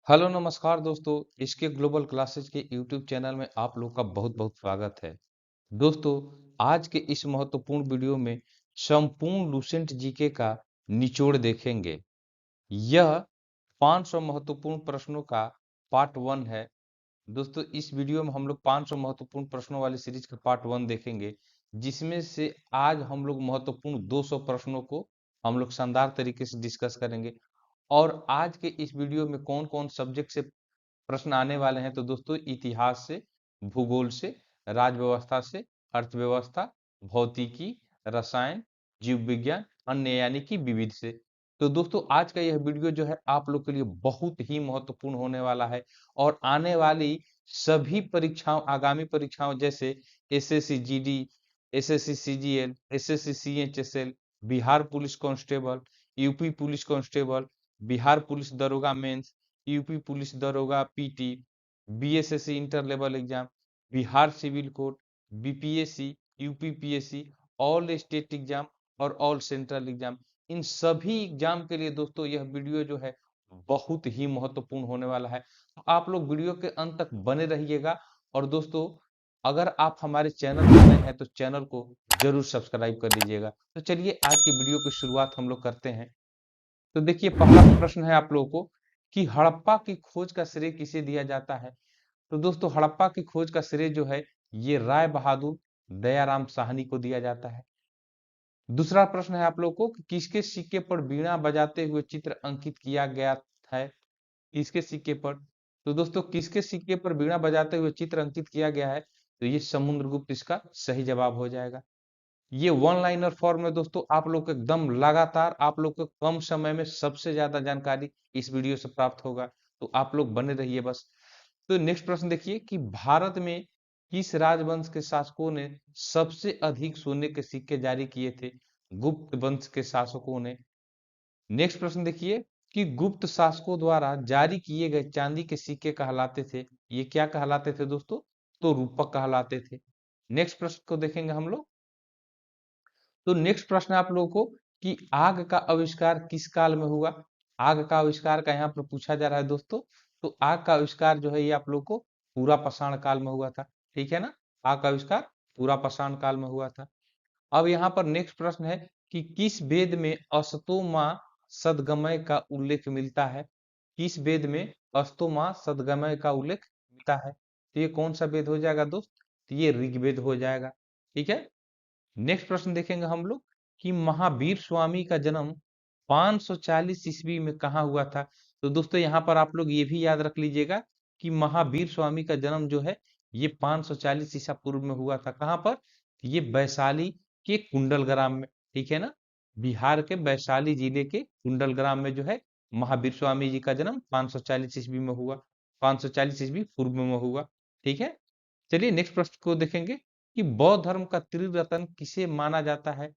Hello नमस्कार दोस्तों, इसके ग्लोबल क्लासेस के यूट्यूब चैनल में आप लोग का बहुत बहुत स्वागत है। दोस्तों, आज के इस महत्वपूर्ण वीडियो में संपूर्ण लुसेंट जीके का निचोड़ देखेंगे। यह 500 महत्वपूर्ण प्रश्नों का पार्ट वन है। दोस्तों, इस वीडियो में हम लोग 500 महत्वपूर्ण प्रश्नों वाली सीरीज का पार्ट वन देखेंगे, जिसमें से आज हम लोग महत्वपूर्ण 200 प्रश्नों को हम लोग शानदार तरीके से डिस्कस करेंगे। और आज के इस वीडियो में कौन कौन सब्जेक्ट से प्रश्न आने वाले हैं, तो दोस्तों इतिहास से, भूगोल से, राज व्यवस्था से, अर्थव्यवस्था, भौतिकी, रसायन, जीव विज्ञान, अन्य यानी कि विविध से। तो दोस्तों आज का यह वीडियो जो है आप लोग के लिए बहुत ही महत्वपूर्ण होने वाला है। और आने वाली सभी परीक्षाओं, आगामी परीक्षाओं जैसे SSC GD, SSC CGL, SSC CHSL, Bihar police constable, UP police constable, Bihar police दरोगा मेंस, यूपी पुलिस दरोगा PT, BSSC inter level exam, Bihar civil code, BPSC, UPPSC, all state exam और ऑल सेंट्रल एग्जाम, इन सभी एग्जाम के लिए दोस्तों यह video जो है बहुत ही महत्वपूर्ण होने वाला है। तो आप लोग वीडियो के अंत तक बने रहिएगा। और दोस्तों, अगर आप हमारे चैनल पर नए हैं तो चैनल को जरूर सब्सक्राइब कर लीजिएगा। तो चलिए आज की वीडियो की शुरुआत हम लोग करते हैं। तो देखिए, पहला प्रश्न है आप लोगों को कि हड़प्पा की खोज का श्रेय किसे दिया जाता है। तो दोस्तों हड़प्पा की खोज का श्रेय जो है ये राय बहादुर दयाराम साहनी को दिया जाता है। दूसरा प्रश्न है आप लोगों को कि किसके सिक्के पर बीड़ा बजाते हुए चित्र अंकित किया गया है। किसके सिक्के पर? तो दोस्तों किसके सिक्के पर बीड़ा बजाते हुए चित्र अंकित किया गया है, तो ये समुद्रगुप्त इसका सही जवाब हो जाएगा। ये वन लाइनर फॉर्म में दोस्तों आप लोग को एकदम लगातार आप लोग को कम समय में सबसे ज्यादा जानकारी इस वीडियो से प्राप्त होगा। तो आप लोग बने रहिए बस। तो नेक्स्ट प्रश्न देखिए कि भारत में किस राजवंश के शासकों ने सबसे अधिक सोने के सिक्के जारी किए थे? गुप्त वंश के शासकों ने। नेक्स्ट प्रश्न देखिए कि गुप्त शासकों द्वारा जारी किए गए चांदी के सिक्के कहलाते थे। ये क्या कहलाते थे दोस्तों? तो रूपक कहलाते थे। नेक्स्ट प्रश्न को देखेंगे हम लोग। तो नेक्स्ट प्रश्न है आप लोगों को कि आग का आविष्कार किस काल में हुआ। आग का आविष्कार का यहाँ पर पूछा जा रहा है दोस्तों। तो आग का आविष्कार जो है ये आप लोग को पूरा पाषाण काल में हुआ था। ठीक है ना? आग का आविष्कार पूरा पाषाण काल में हुआ था। अब यहाँ पर नेक्स्ट प्रश्न है कि किस वेद में अस्तोमा सदगमय का उल्लेख मिलता है। किस वेद में अस्तोमा सदगमय का उल्लेख मिलता है? तो ये कौन सा वेद हो जाएगा दोस्त? तो ये ऋग्वेद हो जाएगा। ठीक है। नेक्स्ट प्रश्न देखेंगे हम लोग कि महावीर स्वामी का जन्म 540 ईस्वी में कहाँ हुआ था। तो दोस्तों यहाँ पर आप लोग ये भी याद रख लीजिएगा कि महावीर स्वामी का जन्म जो है ये 540 ईसा पूर्व में हुआ था। कहाँ पर? ये वैशाली के कुंडलग्राम में। ठीक है ना? बिहार के वैशाली जिले के कुंडलग्राम में जो है महावीर स्वामी जी का जन्म 540 ईस्वी में हुआ। 540 ईस्वी पूर्व में हुआ। ठीक है। चलिए नेक्स्ट प्रश्न को देखेंगे कि बौद्ध धर्म का त्रिरत्न किसे माना जाता है।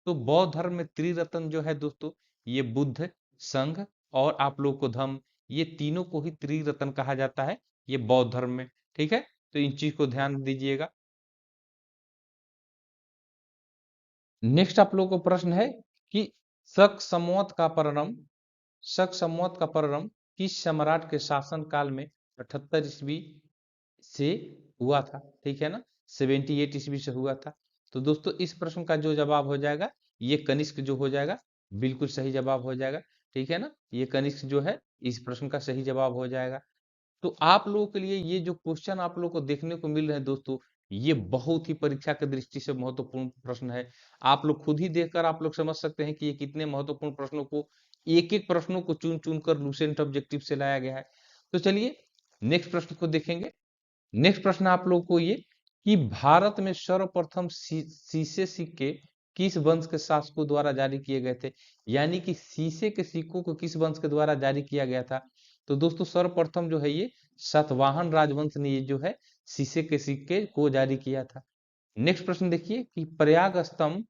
तो बौद्ध धर्म में त्रिरत्न जो है दोस्तों ये बुद्ध, संघ और आप लोग को धम्म, ये तीनों को ही त्रिरत्न कहा जाता है ये बौद्ध धर्म में। ठीक है। तो इन चीज को ध्यान दीजिएगा। नेक्स्ट आप लोगों को प्रश्न है कि शक संवत का प्रारंभ, शक संवत का प्रारंभ किस सम्राट के शासन काल में 78 ईस्वी से हुआ था। ठीक है ना? 78 ईस्वी से हुआ था। तो दोस्तों इस प्रश्न का जो जवाब हो जाएगा ये कनिष्क जो हो जाएगा, बिल्कुल सही जवाब हो जाएगा। ठीक है ना? ये कनिष्क जो है इस प्रश्न का सही जवाब हो जाएगा। तो आप लोगों के लिए ये जो क्वेश्चन आप लोगों को देखने को मिल रहे हैं दोस्तों, ये बहुत ही परीक्षा की दृष्टि से महत्वपूर्ण प्रश्न है। आप लोग खुद ही देखकर आप लोग समझ सकते हैं कि ये कितने महत्वपूर्ण प्रश्नों को, एक एक प्रश्नों को चुन चुन कर लूसेंट ऑब्जेक्टिव से लाया गया है। तो चलिए नेक्स्ट प्रश्न को देखेंगे। नेक्स्ट प्रश्न आप लोग को ये कि भारत में सर्वप्रथम शीशे सिक्के किस वंश के शासकों द्वारा जारी किए गए थे। यानी कि शीशे के सिक्कों को किस वंश के द्वारा जारी किया गया था। तो दोस्तों सर्वप्रथम जो है ये सातवाहन राजवंश ने ये जो है शीशे के सिक्के को जारी किया था। नेक्स्ट प्रश्न देखिए कि प्रयाग स्तंभ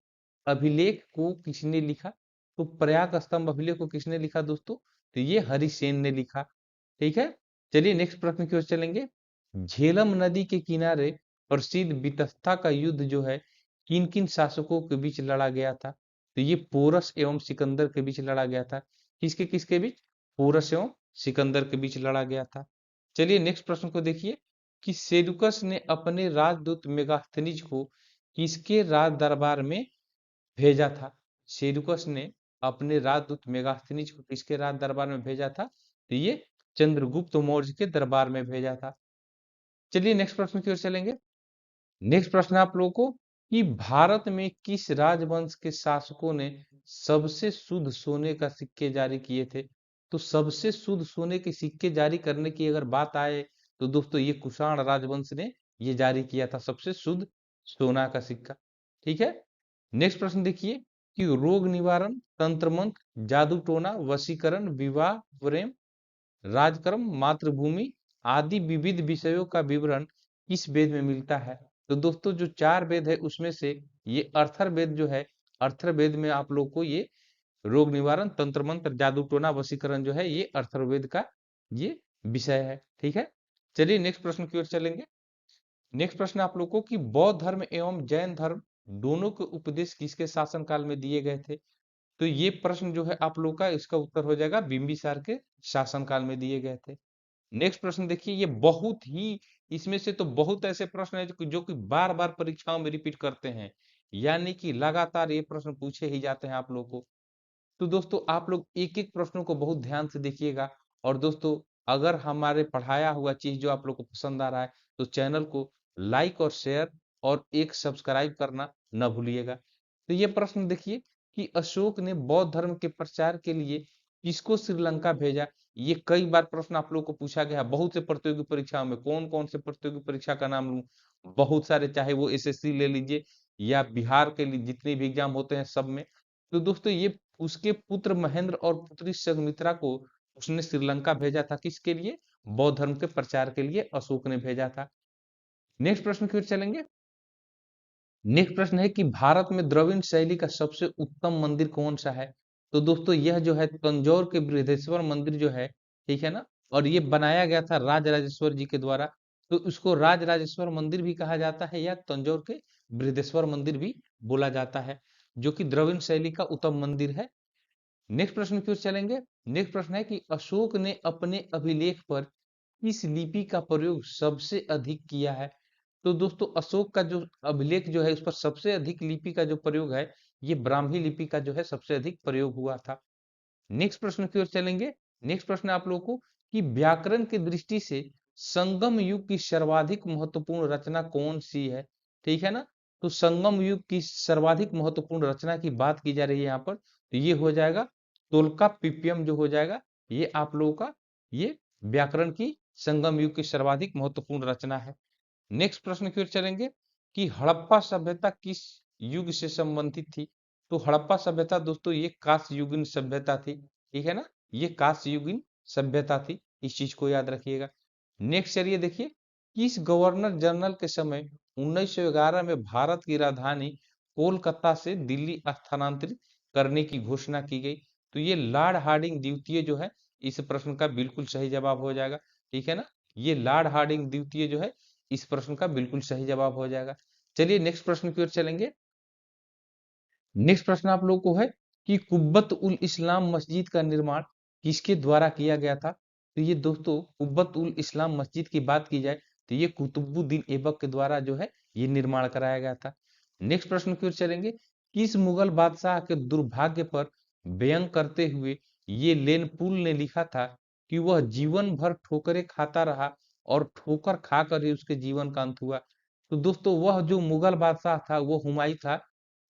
अभिलेख को किसने लिखा। तो प्रयाग स्तंभ अभिलेख को किसने लिखा दोस्तों? तो ये हरिसेन ने लिखा। ठीक है। चलिए नेक्स्ट प्रश्न की ओर चलेंगे। झेलम नदी के किनारे प्रसिद्ध वितस्ता का युद्ध जो है किन किन शासकों के बीच लड़ा गया था। तो ये पोरस एवं सिकंदर के बीच लड़ा गया था। किसके किसके बीच? पोरस एवं सिकंदर के बीच लड़ा गया था। चलिए नेक्स्ट प्रश्न को देखिए कि सेल्यूकस ने अपने राजदूत मेगास्थनीज को किसके राज दरबार में भेजा था। सेल्यूकस ने अपने राजदूत मेगास्थनीज को किसके राज दरबार में भेजा था, तो ये चंद्रगुप्त मौर्य के दरबार में भेजा था। चलिए नेक्स्ट प्रश्न की ओर चलेंगे। नेक्स्ट प्रश्न है आप लोगों को कि भारत में किस राजवंश के शासकों ने सबसे शुद्ध सोने का सिक्के जारी किए थे। तो सबसे शुद्ध सोने के सिक्के जारी करने की अगर बात आए तो दोस्तों ये कुषाण राजवंश ने ये जारी किया था सबसे शुद्ध सोना का सिक्का। ठीक है। नेक्स्ट प्रश्न देखिए कि रोग निवारण, तंत्र मंत्र, जादू टोना, वशीकरण, विवाह, प्रेम, राजकर्म, मातृभूमि आदि विविध विषयों का विवरण किस वेद में मिलता है। तो दोस्तों जो चार वेद है उसमें से ये अर्थर्वेद जो है, अर्थर्वेद में आप लोग को ये रोग निवारण, तंत्र मंत्र, जादू टोना, वशीकरण जो है ये अर्थर्वेद का ये विषय है। ठीक है। चलिए नेक्स्ट प्रश्न की ओर चलेंगे। नेक्स्ट प्रश्न आप लोग को कि बौद्ध धर्म एवं जैन धर्म दोनों के उपदेश किसके शासन काल में दिए गए थे। तो ये प्रश्न जो है आप लोग का इसका उत्तर हो जाएगा बिंबिसार के शासन काल में दिए गए थे। नेक्स्ट प्रश्न देखिए ये बहुत ही, इसमें से तो बहुत ऐसे प्रश्न है जो कि बार बार परीक्षाओं में रिपीट करते हैं, यानी कि लगातार ये प्रश्न पूछे ही जाते हैं आप लोग को। तो दोस्तों आप लोग एक एक प्रश्नों को बहुत ध्यान से देखिएगा। और दोस्तों अगर हमारे पढ़ाया हुआ चीज जो आप लोग को पसंद आ रहा है तो चैनल को लाइक और शेयर और एक सब्सक्राइब करना न भूलिएगा। तो ये प्रश्न देखिए कि अशोक ने बौद्ध धर्म के प्रचार के लिए किसको श्रीलंका भेजा। ये कई बार प्रश्न आप लोग को पूछा गया है बहुत से प्रतियोगी परीक्षाओं में। कौन कौन से प्रतियोगी परीक्षा का नाम लूं, बहुत सारे, चाहे वो एसएससी ले लीजिए या बिहार के लिए जितने भी एग्जाम होते हैं सब में। तो दोस्तों ये उसके पुत्र महेंद्र और पुत्री संघमित्रा को उसने श्रीलंका भेजा था, किसके लिए, बौद्ध धर्म के प्रचार के लिए अशोक ने भेजा था। नेक्स्ट प्रश्न की ओर चलेंगे। नेक्स्ट प्रश्न है कि भारत में द्रविड़ शैली का सबसे उत्तम मंदिर कौन सा है। तो दोस्तों यह जो है तंजौर के बृहदेश्वर मंदिर जो है, ठीक है ना, और ये बनाया गया था राजराजेश्वर जी के द्वारा। तो उसको राजराजेश्वर मंदिर भी कहा जाता है या तंजौर के बृहदेश्वर मंदिर भी बोला जाता है, जो कि द्रविड़ शैली का उत्तम मंदिर है। नेक्स्ट प्रश्न की ओर चलेंगे। नेक्स्ट प्रश्न है कि अशोक ने अपने अभिलेख पर किस लिपि का प्रयोग सबसे अधिक किया है। तो दोस्तों अशोक का जो अभिलेख जो है उस पर सबसे अधिक लिपि का जो प्रयोग है ये ब्राह्मी लिपि का जो है सबसे अधिक प्रयोग हुआ था। नेक्स्ट प्रश्न की ओर चलेंगे। नेक्स्ट प्रश्न आप लोगों को कि व्याकरण की दृष्टि से संगम युग की सर्वाधिक महत्वपूर्ण रचना कौन सी है। ठीक है ना। तो संगम युग की सर्वाधिक महत्वपूर्ण रचना की बात की जा रही है यहाँ पर, तो ये हो जाएगा तोल्काप्पियम जो हो जाएगा ये आप लोगों का ये व्याकरण की संगम युग की सर्वाधिक महत्वपूर्ण रचना है। नेक्स्ट प्रश्न की ओर चलेंगे कि हड़प्पा सभ्यता किस युग से संबंधित थी। तो हड़प्पा सभ्यता दोस्तों ये कांस्य युगीन सभ्यता थी। ठीक है ना, ये कांस्य युगीन सभ्यता थी, इस चीज को याद रखिएगा। नेक्स्ट चलिए देखिए किस गवर्नर जनरल के समय 1911 में भारत की राजधानी कोलकाता से दिल्ली स्थानांतरित करने की घोषणा की गई। तो ये लॉर्ड हार्डिंग द्वितीय जो है इस प्रश्न का बिल्कुल सही जवाब हो जाएगा। ठीक है ना, ये लॉर्ड हार्डिंग द्वितीय जो है इस प्रश्न का बिल्कुल सही जवाब हो जाएगा। चलिए नेक्स्ट प्रश्न की ओर चलेंगे। नेक्स्ट प्रश्न आप लोगों को है कि कुब्बत उल इस्लाम मस्जिद का निर्माण किसके द्वारा किया गया था। तो ये दोस्तों कुब्बत उल इस्लाम मस्जिद की बात की जाए तो ये कुतुबुद्दीन ऐबक के द्वारा जो है ये निर्माण कराया गया था। नेक्स्ट प्रश्न की ओर चलेंगे। किस मुगल बादशाह के दुर्भाग्य पर व्यंग करते हुए ये लेनपुल ने लिखा था कि वह जीवन भर ठोकरें खाता रहा और ठोकर खाकर ही उसके जीवन का अंत हुआ। तो दोस्तों वह जो मुगल बादशाह था वो हुमायूं था,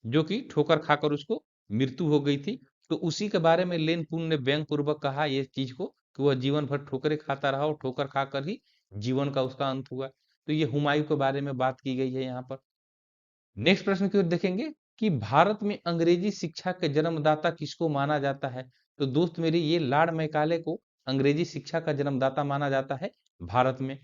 जो कि ठोकर खाकर उसको मृत्यु हो गई थी। तो उसी के बारे में लेन पुन ने व्यंग पूर्वक कहा ये चीज को कि वह जीवन भर ठोकरें खाता रहा और ठोकर खाकर ही जीवन का उसका अंत हुआ। तो ये हुमायूं के बारे में बात की गई है यहाँ पर। नेक्स्ट प्रश्न की ओर देखेंगे कि भारत में अंग्रेजी शिक्षा के जन्मदाता किसको माना जाता है। तो दोस्त मेरी ये लॉर्ड मैकाले को अंग्रेजी शिक्षा का जन्मदाता माना जाता है भारत में।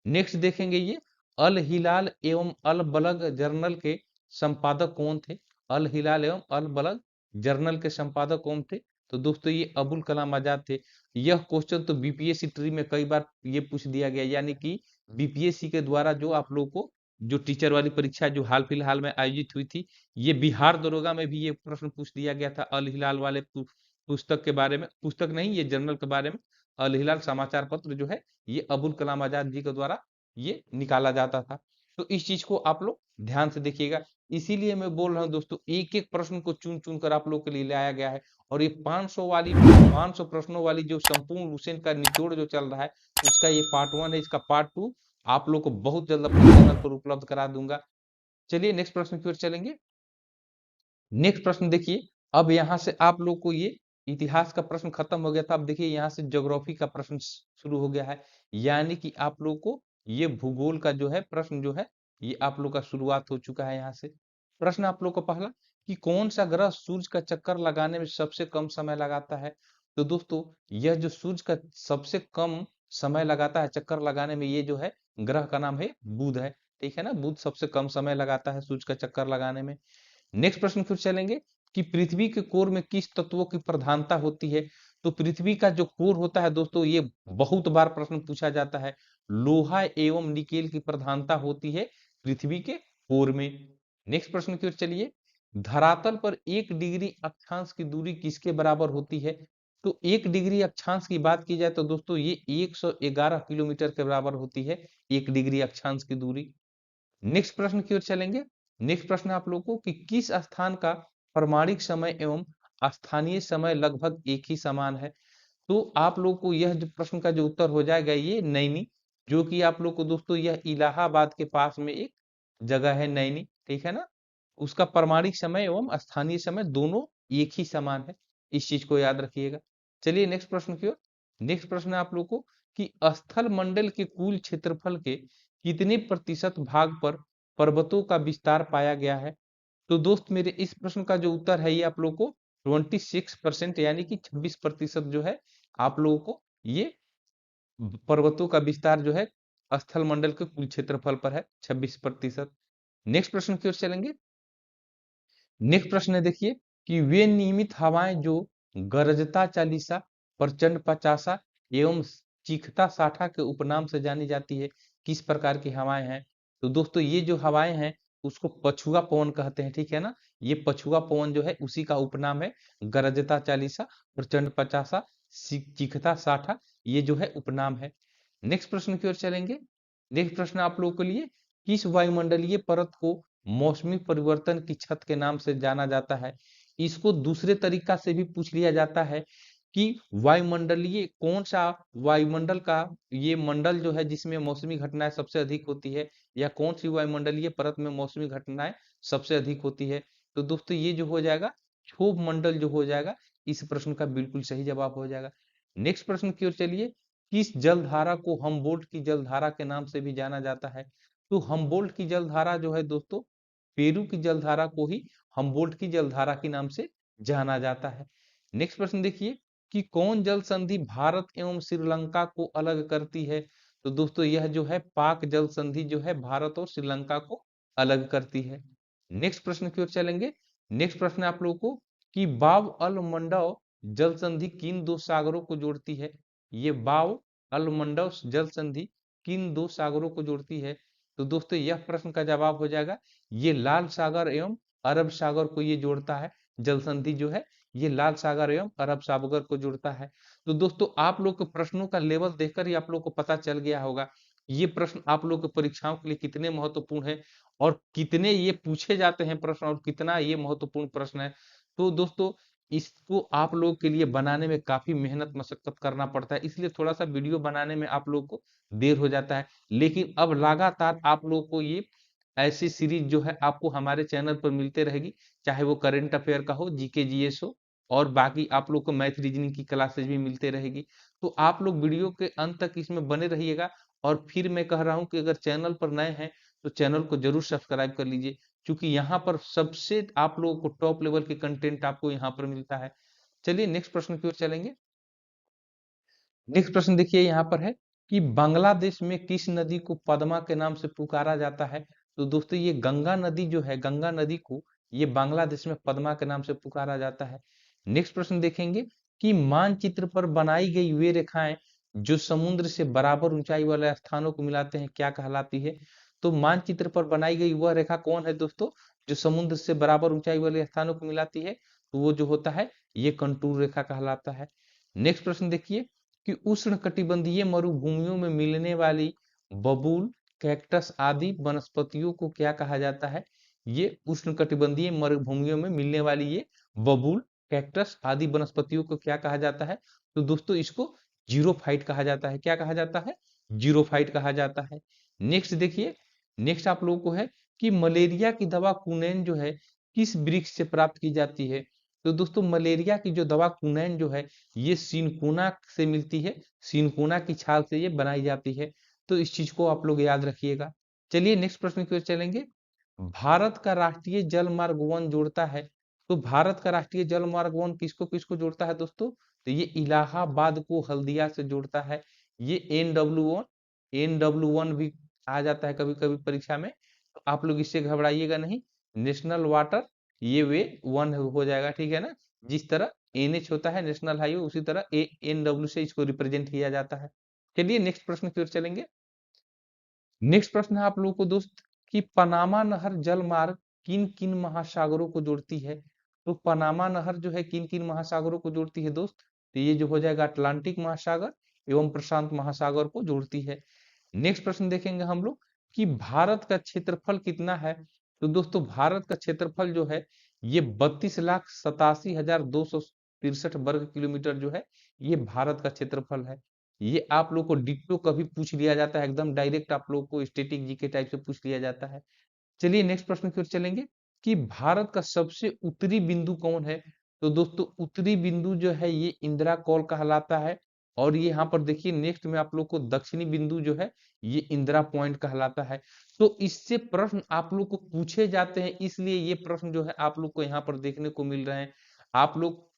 नेक्स्ट देखेंगे ये अल हिलाल एवं अल बलग जर्नल के संपादक कौन थे। अल हिलाल एवं अल बलग जर्नल के संपादक कौन थे। तो दोस्तों ये अबुल कलाम आजाद थे। यह क्वेश्चन तो बीपीएससी ट्री में कई बार ये पूछ दिया गया, यानी कि बीपीएससी के द्वारा जो आप लोग को जो टीचर वाली परीक्षा जो हाल फिलहाल में आयोजित हुई थी, ये बिहार दरोगा में भी ये प्रश्न पूछ दिया गया था अल हिलाल वाले पुस्तक के बारे में, पुस्तक नहीं ये जर्नल के बारे में। अल हिलाल समाचार पत्र जो है ये अबुल कलाम आजाद जी के द्वारा ये निकाला जाता था। तो इस चीज को आप लोग ध्यान से देखिएगा। इसीलिए मैं बोल रहा हूँ दोस्तों, एक एक प्रश्न को चुन चुन कर आप लोग के लिए लाया गया है। और ये 500 प्रश्नों वाली जो संपूर्ण लुसेंट का निचोड़ जो चल रहा है, उसका ये पार्ट 1 है। इसका पार्ट 2 आप लोग को बहुत जल्द अपने चैनल पर उपलब्ध करा दूंगा। चलिए नेक्स्ट प्रश्न की ओर चलेंगे। नेक्स्ट प्रश्न देखिए, अब यहाँ से आप लोग को ये इतिहास का प्रश्न खत्म हो गया था। अब देखिए यहाँ से ज्योग्राफी का प्रश्न शुरू हो गया है, यानी कि आप लोग को ये भूगोल का जो है प्रश्न जो है ये आप लोग का शुरुआत हो चुका है। यहाँ से प्रश्न आप लोग को पहला कि कौन सा ग्रह सूर्य का चक्कर लगाने में सबसे कम समय लगाता है। तो दोस्तों यह जो सूर्य का सबसे कम समय लगाता है चक्कर लगाने में, ये जो है ग्रह का नाम है बुध है। ठीक है ना, बुध सबसे कम समय लगाता है सूर्य का चक्कर लगाने में। नेक्स्ट प्रश्न फिर चलेंगे कि पृथ्वी के कोर में किस तत्वों की प्रधानता होती है। तो पृथ्वी का जो कोर होता है दोस्तों, ये बहुत बार प्रश्न पूछा जाता है। लोहा एवं निकेल की प्रधानता होती है पृथ्वी के कोर में। नेक्स्ट प्रश्न की ओर चलिए, धरातल पर 1 डिग्री अक्षांश की दूरी किसके बराबर होती है। तो 1 डिग्री अक्षांश की बात की जाए तो दोस्तों ये 111 किलोमीटर के बराबर होती है 1 डिग्री अक्षांश की दूरी। नेक्स्ट प्रश्न की ओर चलेंगे। नेक्स्ट प्रश्न आप लोगों को कि किस स्थान का प्रमाणिक समय एवं स्थानीय समय लगभग एक ही समान है। तो आप लोग को यह जो प्रश्न का जो उत्तर हो जाएगा ये नैनी, जो कि आप लोग को दोस्तों यह इलाहाबाद के पास में एक जगह है नैनी। ठीक है ना, उसका प्रमाणिक समय एवं स्थानीय समय दोनों एक ही समान है, इस चीज को याद रखिएगा। चलिए नेक्स्ट प्रश्न की ओर। नेक्स्ट प्रश्न है आप लोग को कि स्थल मंडल के कुल क्षेत्रफल के कितने प्रतिशत भाग पर पर्वतों का विस्तार पाया गया है। तो दोस्त मेरे इस प्रश्न का जो उत्तर है ये आप लोग को 26% यानी कि 26% जो है आप लोगों को ये पर्वतों का विस्तार जो है स्थल मंडल के कुल क्षेत्रफल पर है 26%। नेक्स्ट प्रश्न की ओर चलेंगे। नेक्स्ट प्रश्न है देखिए कि वे नियमित हवाएं जो गरजता चालीसा, प्रचंड पचासा एवं चीखता साठा के उपनाम से जानी जाती है, किस प्रकार की हवाएं हैं। तो दोस्तों ये जो हवाएं हैं उसको पछुआ पवन कहते हैं। ठीक है ना, ये पछुआ पवन जो है उसी का उपनाम है। गरजता चालीसा, प्रचंड पचासा, चीखता साठा, ये जो है उपनाम है। नेक्स्ट प्रश्न की ओर चलेंगे। नेक्स्ट प्रश्न आप लोगों के लिए, किस वायुमंडलीय परत को मौसमी परिवर्तन की छत के नाम से जाना जाता है। इसको दूसरे तरीका से भी पूछ लिया जाता है कि वायुमंडलीय कौन सा वायुमंडल का ये मंडल जो है जिसमें मौसमी घटनाएं सबसे अधिक होती है, या कौन सी वायुमंडलीय परत में मौसमी घटनाएं सबसे अधिक होती है। तो दोस्तों ये जो हो जाएगा क्षोभ मंडल जो हो जाएगा, इस प्रश्न का बिल्कुल सही जवाब हो जाएगा। नेक्स्ट प्रश्न की ओर चलिए, किस जलधारा को हमबोल्ट की जलधारा के नाम से भी जाना जाता है। तो हमबोल्ट की जलधारा जो है दोस्तों, पेरू की जलधारा को ही हमबोल्ट की जलधारा के नाम से जाना जाता है। नेक्स्ट प्रश्न देखिए कि कौन जल संधि भारत एवं श्रीलंका को अलग करती है। तो दोस्तों यह जो है पाक जल संधि जो है भारत और श्रीलंका को अलग करती है। नेक्स्ट प्रश्न की ओर चलेंगे। नेक्स्ट प्रश्न आप लोगों को कि बाव अल मंडव जल संधि किन दो सागरों को जोड़ती है। ये बाव अल मंडव जल संधि किन दो सागरों को जोड़ती है। तो दोस्तों यह प्रश्न का जवाब हो जाएगा ये लाल सागर एवं अरब सागर को ये जोड़ता है। जल संधि जो है ये लाल सागर एवं अरब सागर को जोड़ता है। तो दोस्तों आप लोग के प्रश्नों का लेवल देखकर ही आप लोग को पता चल गया होगा ये प्रश्न आप लोग के परीक्षाओं के लिए कितने महत्वपूर्ण है और कितने ये पूछे जाते हैं प्रश्न और कितना ये महत्वपूर्ण प्रश्न है। तो दोस्तों इसको आप लोग के लिए बनाने में काफी मेहनत मशक्कत करना पड़ता है, इसलिए थोड़ा सा वीडियो बनाने में आप लोग को देर हो जाता है। लेकिन अब लगातार आप लोग को ये ऐसी सीरीज जो है आपको हमारे चैनल पर मिलते रहेगी, चाहे वो करंट अफेयर का हो, जीके जीएस हो, और बाकी आप लोग को मैथ रीजनिंग की क्लासेज भी मिलते रहेगी। तो आप लोग वीडियो के अंत तक इसमें बने रहिएगा। और फिर मैं कह रहा हूं कि अगर चैनल पर नए हैं तो चैनल को जरूर सब्सक्राइब कर लीजिए, क्योंकि यहाँ पर सबसे आप लोगों को टॉप लेवल के कंटेंट आपको यहाँ पर मिलता है। चलिए नेक्स्ट प्रश्न की ओर चलेंगे। नेक्स्ट प्रश्न देखिए यहाँ पर है कि बांग्लादेश में किस नदी को पद्मा के नाम से पुकारा जाता है। तो दोस्तों ये गंगा नदी जो है, गंगा नदी को ये बांग्लादेश में पद्मा के नाम से पुकारा जाता है। नेक्स्ट प्रश्न देखेंगे कि मानचित्र पर बनाई गई वे रेखाएं जो समुद्र से बराबर ऊंचाई वाले स्थानों को मिलाते हैं क्या कहलाती है। तो मानचित्र पर बनाई गई वह रेखा कौन है दोस्तों, जो समुद्र से बराबर ऊंचाई वाले स्थानों को मिलाती है, तो वो जो होता है ये कंटूर रेखा कहलाता है। नेक्स्ट प्रश्न देखिए कि उष्णकटिबंधीय मरुभूमियों में मिलने वाली बबूल, कैक्टस आदि वनस्पतियों को क्या कहा जाता है? ये उष्णकटिबंधीय मरुभूमियों में मिलने वाली ये बबूल, कैक्टस आदि वनस्पतियों को क्या कहा जाता है? तो दोस्तों इसको जीरोफाइट कहा जाता है। क्या कहा जाता है? जीरोफाइट कहा जाता है। नेक्स्ट देखिए, नेक्स्ट आप लोगों को है कि मलेरिया की दवा कुनैन जो है किस वृक्ष से प्राप्त की जाती है? तो दोस्तों मलेरिया की जो दवा कुनैन जो है ये सिनकोना से मिलती है। सिनकोना की छाल से ये बनाई जाती है। तो इस चीज को आप लोग याद रखिएगा। चलिए नेक्स्ट प्रश्न की ओर चलेंगे। भारत का राष्ट्रीय जल मार्ग वन जोड़ता है। तो भारत का राष्ट्रीय जल मार्ग वन किसको किसको जोड़ता है दोस्तों? तो ये इलाहाबाद को हल्दिया से जोड़ता है। ये NW1 भी आ जाता है कभी कभी परीक्षा में, तो आप लोग इससे घबराइएगा नहीं। नेशनल वाटर ये वे वन हो जाएगा, ठीक है ना। जिस तरह NH होता है नेशनल हाईवे, उसी तरह NW से इसको रिप्रेजेंट किया जाता है। चलिए नेक्स्ट प्रश्न की ओर चलेंगे। नेक्स्ट प्रश्न है आप लोगों को दोस्त कि पनामा नहर जल मार्ग किन किन महासागरों को जोड़ती है? तो पनामा नहर जो है किन किन महासागरों को जोड़ती है दोस्त? तो ये जो हो जाएगा अटलांटिक महासागर एवं प्रशांत महासागर को जोड़ती है। नेक्स्ट प्रश्न देखेंगे हम लोग कि भारत का क्षेत्रफल कितना है? तो दोस्तों भारत का क्षेत्रफल जो है ये 32,87,263 वर्ग किलोमीटर जो है ये भारत का क्षेत्रफल है। ये आप लोग को डिट्टो कभी पूछ लिया जाता है, एकदम डायरेक्ट आप लोग को स्टैटिक जीके टाइप से पूछ लिया जाता है। चलिए नेक्स्ट प्रश्न की ओर चलेंगे कि भारत का सबसे उत्तरी बिंदु कौन है? तो दोस्तों उत्तरी बिंदु जो है ये इंदिरा कौल कहलाता है। और ये यहाँ पर देखिए नेक्स्ट में आप लोग को दक्षिणी बिंदु जो है ये इंदिरा पॉइंट कहलाता है। तो इससे प्रश्न आप लोग को पूछे जाते हैं, इसलिए ये प्रश्न जो है आप लोग को यहाँ पर देखने को मिल रहे हैं। आप लोग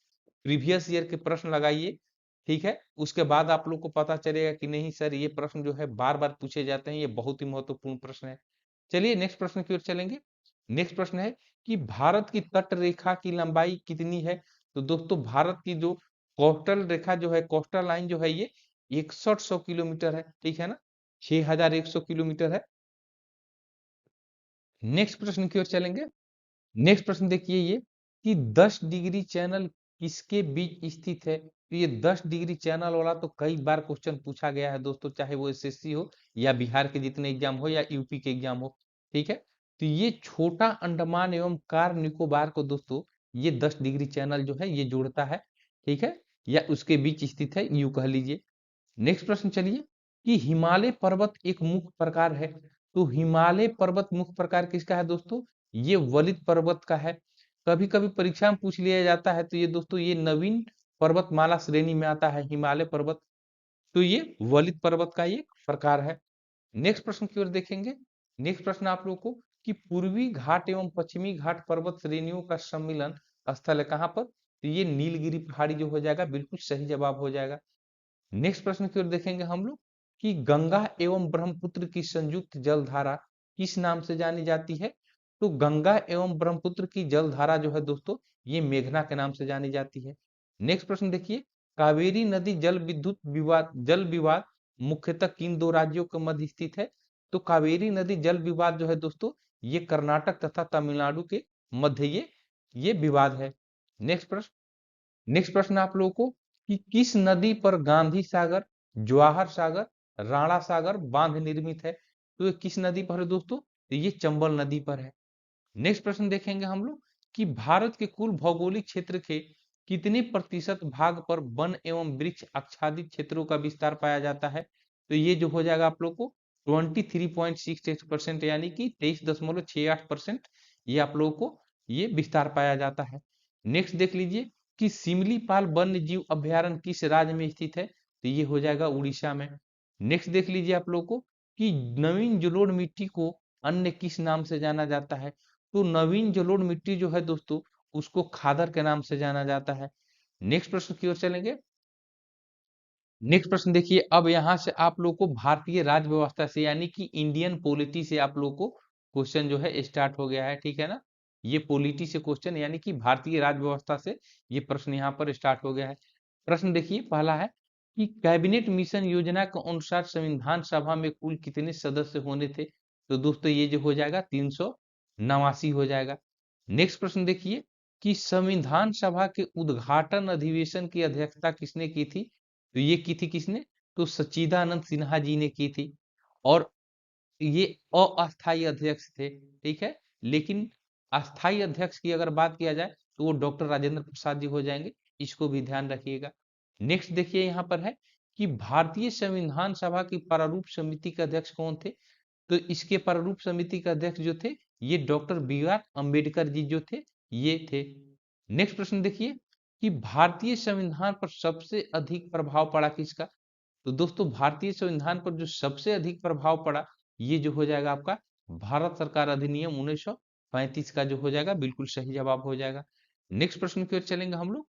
प्रीवियस ईयर के प्रश्न लगाइए, ठीक है। उसके बाद आप लोग को पता चलेगा कि नहीं सर ये प्रश्न जो है बार बार पूछे जाते हैं, ये बहुत ही महत्वपूर्ण प्रश्न है। चलिए नेक्स्ट प्रश्न की ओर चलेंगे। नेक्स्ट प्रश्न है कि भारत की तट रेखा की लंबाई कितनी है? तो दोस्तों भारत की जो कोस्टल रेखा जो है, कोस्टल लाइन जो है ये 6100 किलोमीटर है, ठीक है ना। 6100 किलोमीटर है। नेक्स्ट प्रश्न की ओर चलेंगे। नेक्स्ट प्रश्न देखिए ये कि 10 डिग्री चैनल किसके बीच स्थित है? तो ये 10 डिग्री चैनल वाला तो कई बार क्वेश्चन पूछा गया है दोस्तों, चाहे वो एसएससी हो या बिहार के जितने एग्जाम हो या यूपी के एग्जाम हो, ठीक है। तो ये छोटा अंडमान एवं कार निकोबार को दोस्तों ये 10 डिग्री चैनल जो है ये जोड़ता है, ठीक है, या उसके बीच स्थित है यूं कह लीजिए। नेक्स्ट प्रश्न चलिए कि हिमालय पर्वत एक मुख्य प्रकार है। तो हिमालय पर्वत मुख्य प्रकार किसका है दोस्तों? ये वलित पर्वत का है। कभी कभी परीक्षा में पूछ लिया जाता है, तो ये दोस्तों ये नवीन पर्वतमाला श्रेणी में आता है हिमालय पर्वत। तो ये वलित पर्वत का ये प्रकार है। नेक्स्ट प्रश्न की ओर देखेंगे। नेक्स्ट प्रश्न आप लोग को कि पूर्वी घाट एवं पश्चिमी घाट पर्वत श्रेणियों का सम्मिलन स्थल है कहाँ पर? तो ये नीलगिरी पहाड़ी जो हो जाएगा, बिल्कुल सही जवाब हो जाएगा। नेक्स्ट प्रश्न की ओर देखेंगे हम लोग कि गंगा एवं ब्रह्मपुत्र की संयुक्त जलधारा किस नाम से जानी जाती है? तो गंगा एवं ब्रह्मपुत्र की जलधारा जो है दोस्तों ये मेघना के नाम से जानी जाती है। नेक्स्ट प्रश्न देखिए, कावेरी नदी जल विद्युत विवाद जल विवाद मुख्यतः किन दो राज्यों के मध्य स्थित है? तो कावेरी नदी जल विवाद जो है दोस्तों ये कर्नाटक तथा तमिलनाडु के मध्य ये विवाद है। नेक्स्ट प्रश्न, नेक्स्ट प्रश्न आप लोगों को कि किस नदी पर गांधी सागर, जवाहर सागर, राणा सागर बांध निर्मित है? तो ये किस नदी पर है दोस्तों? तो ये चंबल नदी पर है। नेक्स्ट प्रश्न देखेंगे हम लोग कि भारत के कुल भौगोलिक क्षेत्र के कितने प्रतिशत भाग पर वन एवं वृक्ष आच्छादित क्षेत्रों का विस्तार पाया जाता है? तो ये जो हो जाएगा आप लोग को 23.68% यानी कि 23.68% ये आप लोगों को ये विस्तार पाया जाता है। नेक्स्ट देख लीजिए कि सिमलीपाल वन्य जीव अभयारण्य किस राज्य में स्थित है? तो ये हो जाएगा उड़ीसा में। नेक्स्ट देख लीजिए आप लोग को कि नवीन जलोढ़ मिट्टी को अन्य किस नाम से जाना जाता है? तो नवीन जलोढ़ मिट्टी जो है दोस्तों उसको खादर के नाम से जाना जाता है। नेक्स्ट प्रश्न की ओर चलेंगे। नेक्स्ट प्रश्न देखिए, अब यहाँ से आप लोग को भारतीय राज्य व्यवस्था से यानी कि इंडियन पॉलिटी से आप लोग को क्वेश्चन जो है स्टार्ट हो गया है, ठीक है ना। ये पॉलिटी से क्वेश्चन यानी कि भारतीय राज्य व्यवस्था से ये प्रश्न यहाँ पर स्टार्ट हो गया है। प्रश्न देखिए पहला है कि कैबिनेट मिशन योजना के अनुसार संविधान सभा में कुल कितने सदस्य होने थे? तो दोस्तों ये जो हो जाएगा 389 हो जाएगा। नेक्स्ट प्रश्न देखिए कि संविधान सभा के उद्घाटन अधिवेशन की अध्यक्षता किसने की थी? तो ये की थी किसने? तो सच्चिदानंद सिन्हा जी ने की थी। और ये अस्थाई अध्यक्ष थे, ठीक है। लेकिन अस्थाई अध्यक्ष की अगर बात किया जाए तो वो डॉक्टर राजेंद्र प्रसाद जी हो जाएंगे, इसको भी ध्यान रखिएगा। नेक्स्ट देखिए यहाँ पर है कि भारतीय संविधान सभा की प्रारूप समिति के अध्यक्ष कौन थे? तो इसके प्रारूप समिति के अध्यक्ष जो थे ये doctor B are Ambedkar ji जो थे ये थे। नेक्स्ट प्रश्न देखिए कि भारतीय संविधान पर सबसे अधिक प्रभाव पड़ा किसका? तो दोस्तों भारतीय संविधान पर जो सबसे अधिक प्रभाव पड़ा ये जो हो जाएगा आपका भारत सरकार अधिनियम 1935 का जो हो जाएगा बिल्कुल सही जवाब हो जाएगा। नेक्स्ट प्रश्न की ओर चलेंगे हम लोग।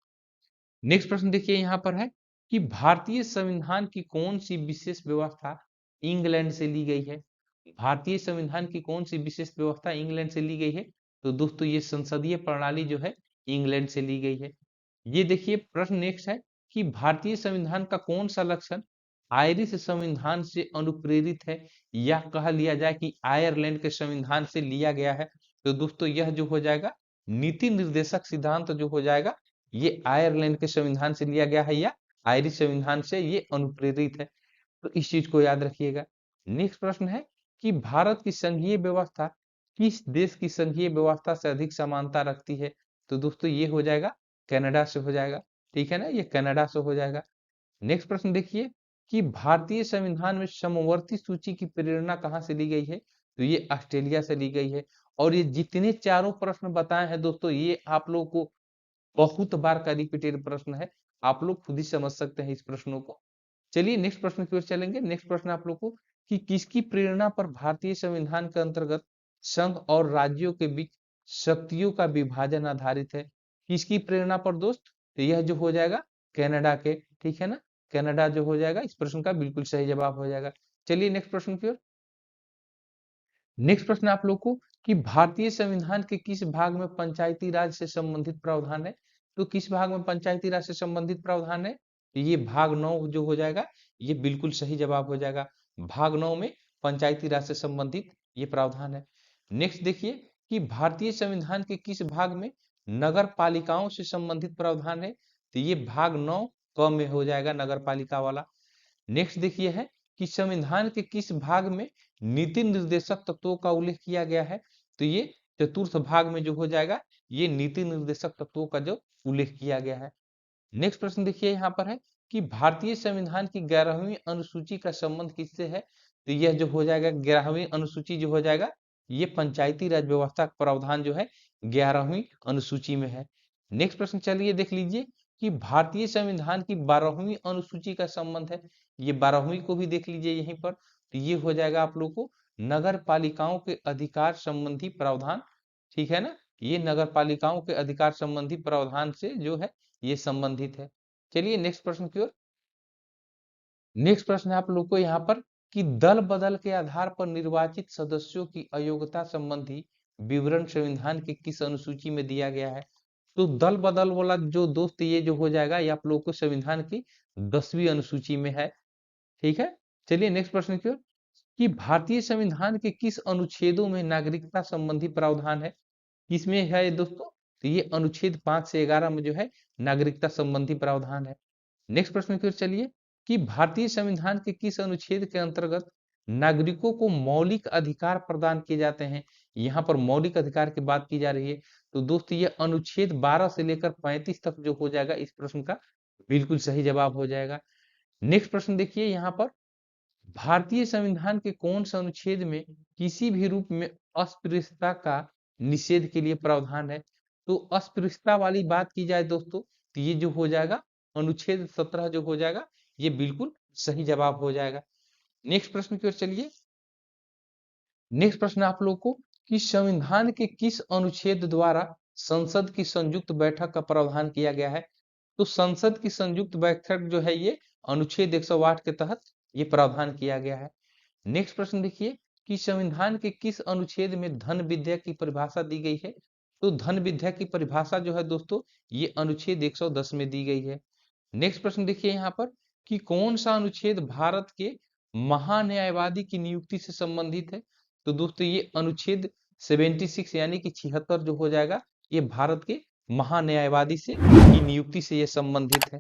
नेक्स्ट प्रश्न देखिए यहाँ पर है कि भारतीय संविधान की कौन सी विशेष व्यवस्था इंग्लैंड से ली गई है? भारतीय संविधान की कौन सी विशेष व्यवस्था इंग्लैंड से ली गई है? तो दोस्तों ये संसदीय प्रणाली जो है इंग्लैंड से ली गई है। ये देखिए प्रश्न नेक्स्ट है कि भारतीय संविधान का कौन सा लक्षण आयरिश संविधान से अनुप्रेरित है या कह लिया जाए कि आयरलैंड के संविधान से लिया गया है? तो दोस्तों यह जो हो जाएगा नीति निर्देशक सिद्धांत जो हो जाएगा ये आयरलैंड के संविधान से लिया गया है या आयरिश संविधान से ये अनुप्रेरित है। तो इस चीज को याद रखिएगा। नेक्स्ट प्रश्न है कि भारत की संघीय व्यवस्था किस देश की संघीय व्यवस्था से अधिक समानता रखती है? तो दोस्तों ये हो जाएगा कनाडा से हो जाएगा, ठीक है ना, ये कनाडा से हो जाएगा। नेक्स्ट प्रश्न देखिए कि भारतीय संविधान में समवर्ती सूची की प्रेरणा कहाँ से ली गई है? तो ये ऑस्ट्रेलिया से ली गई है। और ये जितने चारों प्रश्न बताए हैं दोस्तों ये आप लोगों को बहुत बार का रिपीटेड प्रश्न है, आप लोग खुद ही समझ सकते हैं इस प्रश्नों को। चलिए नेक्स्ट प्रश्न की ओर चलेंगे। नेक्स्ट प्रश्न आप लोग को कि किसकी प्रेरणा पर भारतीय संविधान के अंतर्गत संघ और राज्यों के बीच शक्तियों का विभाजन आधारित है? किसकी प्रेरणा पर दोस्त? तो यह जो हो जाएगा कनाडा के, ठीक है ना, कनाडा जो हो जाएगा इस प्रश्न का बिल्कुल सही जवाब हो जाएगा। चलिए नेक्स्ट प्रश्न की ओर। नेक्स्ट प्रश्न आप लोग को कि भारतीय संविधान के किस भाग में पंचायती राज से संबंधित प्रावधान है? तो किस भाग में पंचायती राज से संबंधित प्रावधान है? तो ये भाग 9 जो हो जाएगा ये बिल्कुल सही जवाब हो जाएगा। भाग 9 में पंचायती राज से संबंधित ये प्रावधान है। नेक्स्ट देखिए कि भारतीय संविधान के किस भाग में नगर पालिकाओं से संबंधित प्रावधान है? तो ये भाग 9 क में हो जाएगा नगर पालिका वाला। नेक्स्ट देखिए है कि संविधान के किस भाग में नीति निर्देशक तत्वों का उल्लेख किया गया है? तो ये चतुर्थ भाग में जो हो जाएगा ये नीति निर्देशक तत्वों का जो उल्लेख किया गया है। नेक्स्ट प्रश्न देखिए यहाँ पर है कि भारतीय संविधान की 11वीं अनुसूची का संबंध किससे है? तो यह जो हो जाएगा 11वीं अनुसूची जो हो जाएगा ये पंचायती राज व्यवस्था का प्रावधान जो है 11वीं अनुसूची में है। नेक्स्ट प्रश्न चलिए देख लीजिए कि भारतीय संविधान की 12वीं अनुसूची का संबंध है। ये 12वीं को भी देख लीजिए यहीं पर, तो ये हो जाएगा आप लोग को नगर पालिकाओं के अधिकार संबंधी प्रावधान, ठीक है ना, ये नगर पालिकाओं के अधिकार संबंधी प्रावधान से जो है ये संबंधित है। चलिए नेक्स्ट प्रश्न की ओर। नेक्स्ट प्रश्न है आप लोग को यहाँ पर कि दल बदल के आधार पर निर्वाचित सदस्यों की अयोग्यता संबंधी विवरण संविधान की किस अनुसूची में दिया गया है? तो दल बदल वाला जो दोस्त ये जो हो जाएगा ये आप लोग को संविधान की 10वीं अनुसूची में है, ठीक है। चलिए नेक्स्ट प्रश्न की ओर कि भारतीय संविधान के किस अनुच्छेदों में नागरिकता संबंधी प्रावधान है? किसमें है ये दोस्तों? तो ये अनुच्छेद 5 से 11 में जो है नागरिकता संबंधी प्रावधान है। नेक्स्ट प्रश्न की ओर चलिए कि भारतीय संविधान के किस अनुच्छेद के अंतर्गत नागरिकों को मौलिक अधिकार प्रदान किए जाते हैं? यहाँ पर मौलिक अधिकार की बात की जा रही है। तो दोस्तों ये अनुच्छेद 12 से लेकर 35 तक जो हो जाएगा इस प्रश्न का बिल्कुल सही जवाब हो जाएगा। नेक्स्ट प्रश्न देखिए यहाँ पर भारतीय संविधान के कौन सा अनुच्छेद में किसी भी रूप में अस्पृश्यता का निषेध के लिए प्रावधान है? तो अस्पृश्यता वाली बात की जाए दोस्तों तो ये जो हो जाएगा अनुच्छेद 17 जो हो जाएगा ये बिल्कुल सही जवाब हो जाएगा। नेक्स्ट प्रश्न की ओर चलिए। नेक्स्ट प्रश्न आप लोग को कि संविधान के किस अनुच्छेद द्वारा संसद की संयुक्त बैठक का प्रावधान किया गया है? तो संसद की संयुक्त बैठक जो है ये अनुच्छेद 108 के तहत ये प्रावधान किया गया है। नेक्स्ट प्रश्न देखिए कि संविधान के किस अनुच्छेद में धन विद्या की परिभाषा दी गई है? तो धन विद्या की परिभाषा जो है दोस्तों ये अनुच्छेद 110 में दी गई है। नेक्स्ट प्रश्न देखिए यहाँ पर कि कौन सा अनुच्छेद भारत के महान्यायवादी की नियुक्ति से संबंधित है? तो दोस्तों ये अनुच्छेद 76 यानी कि 76 जो हो जाएगा ये भारत के महान्यायवादी से की नियुक्ति से ये संबंधित है।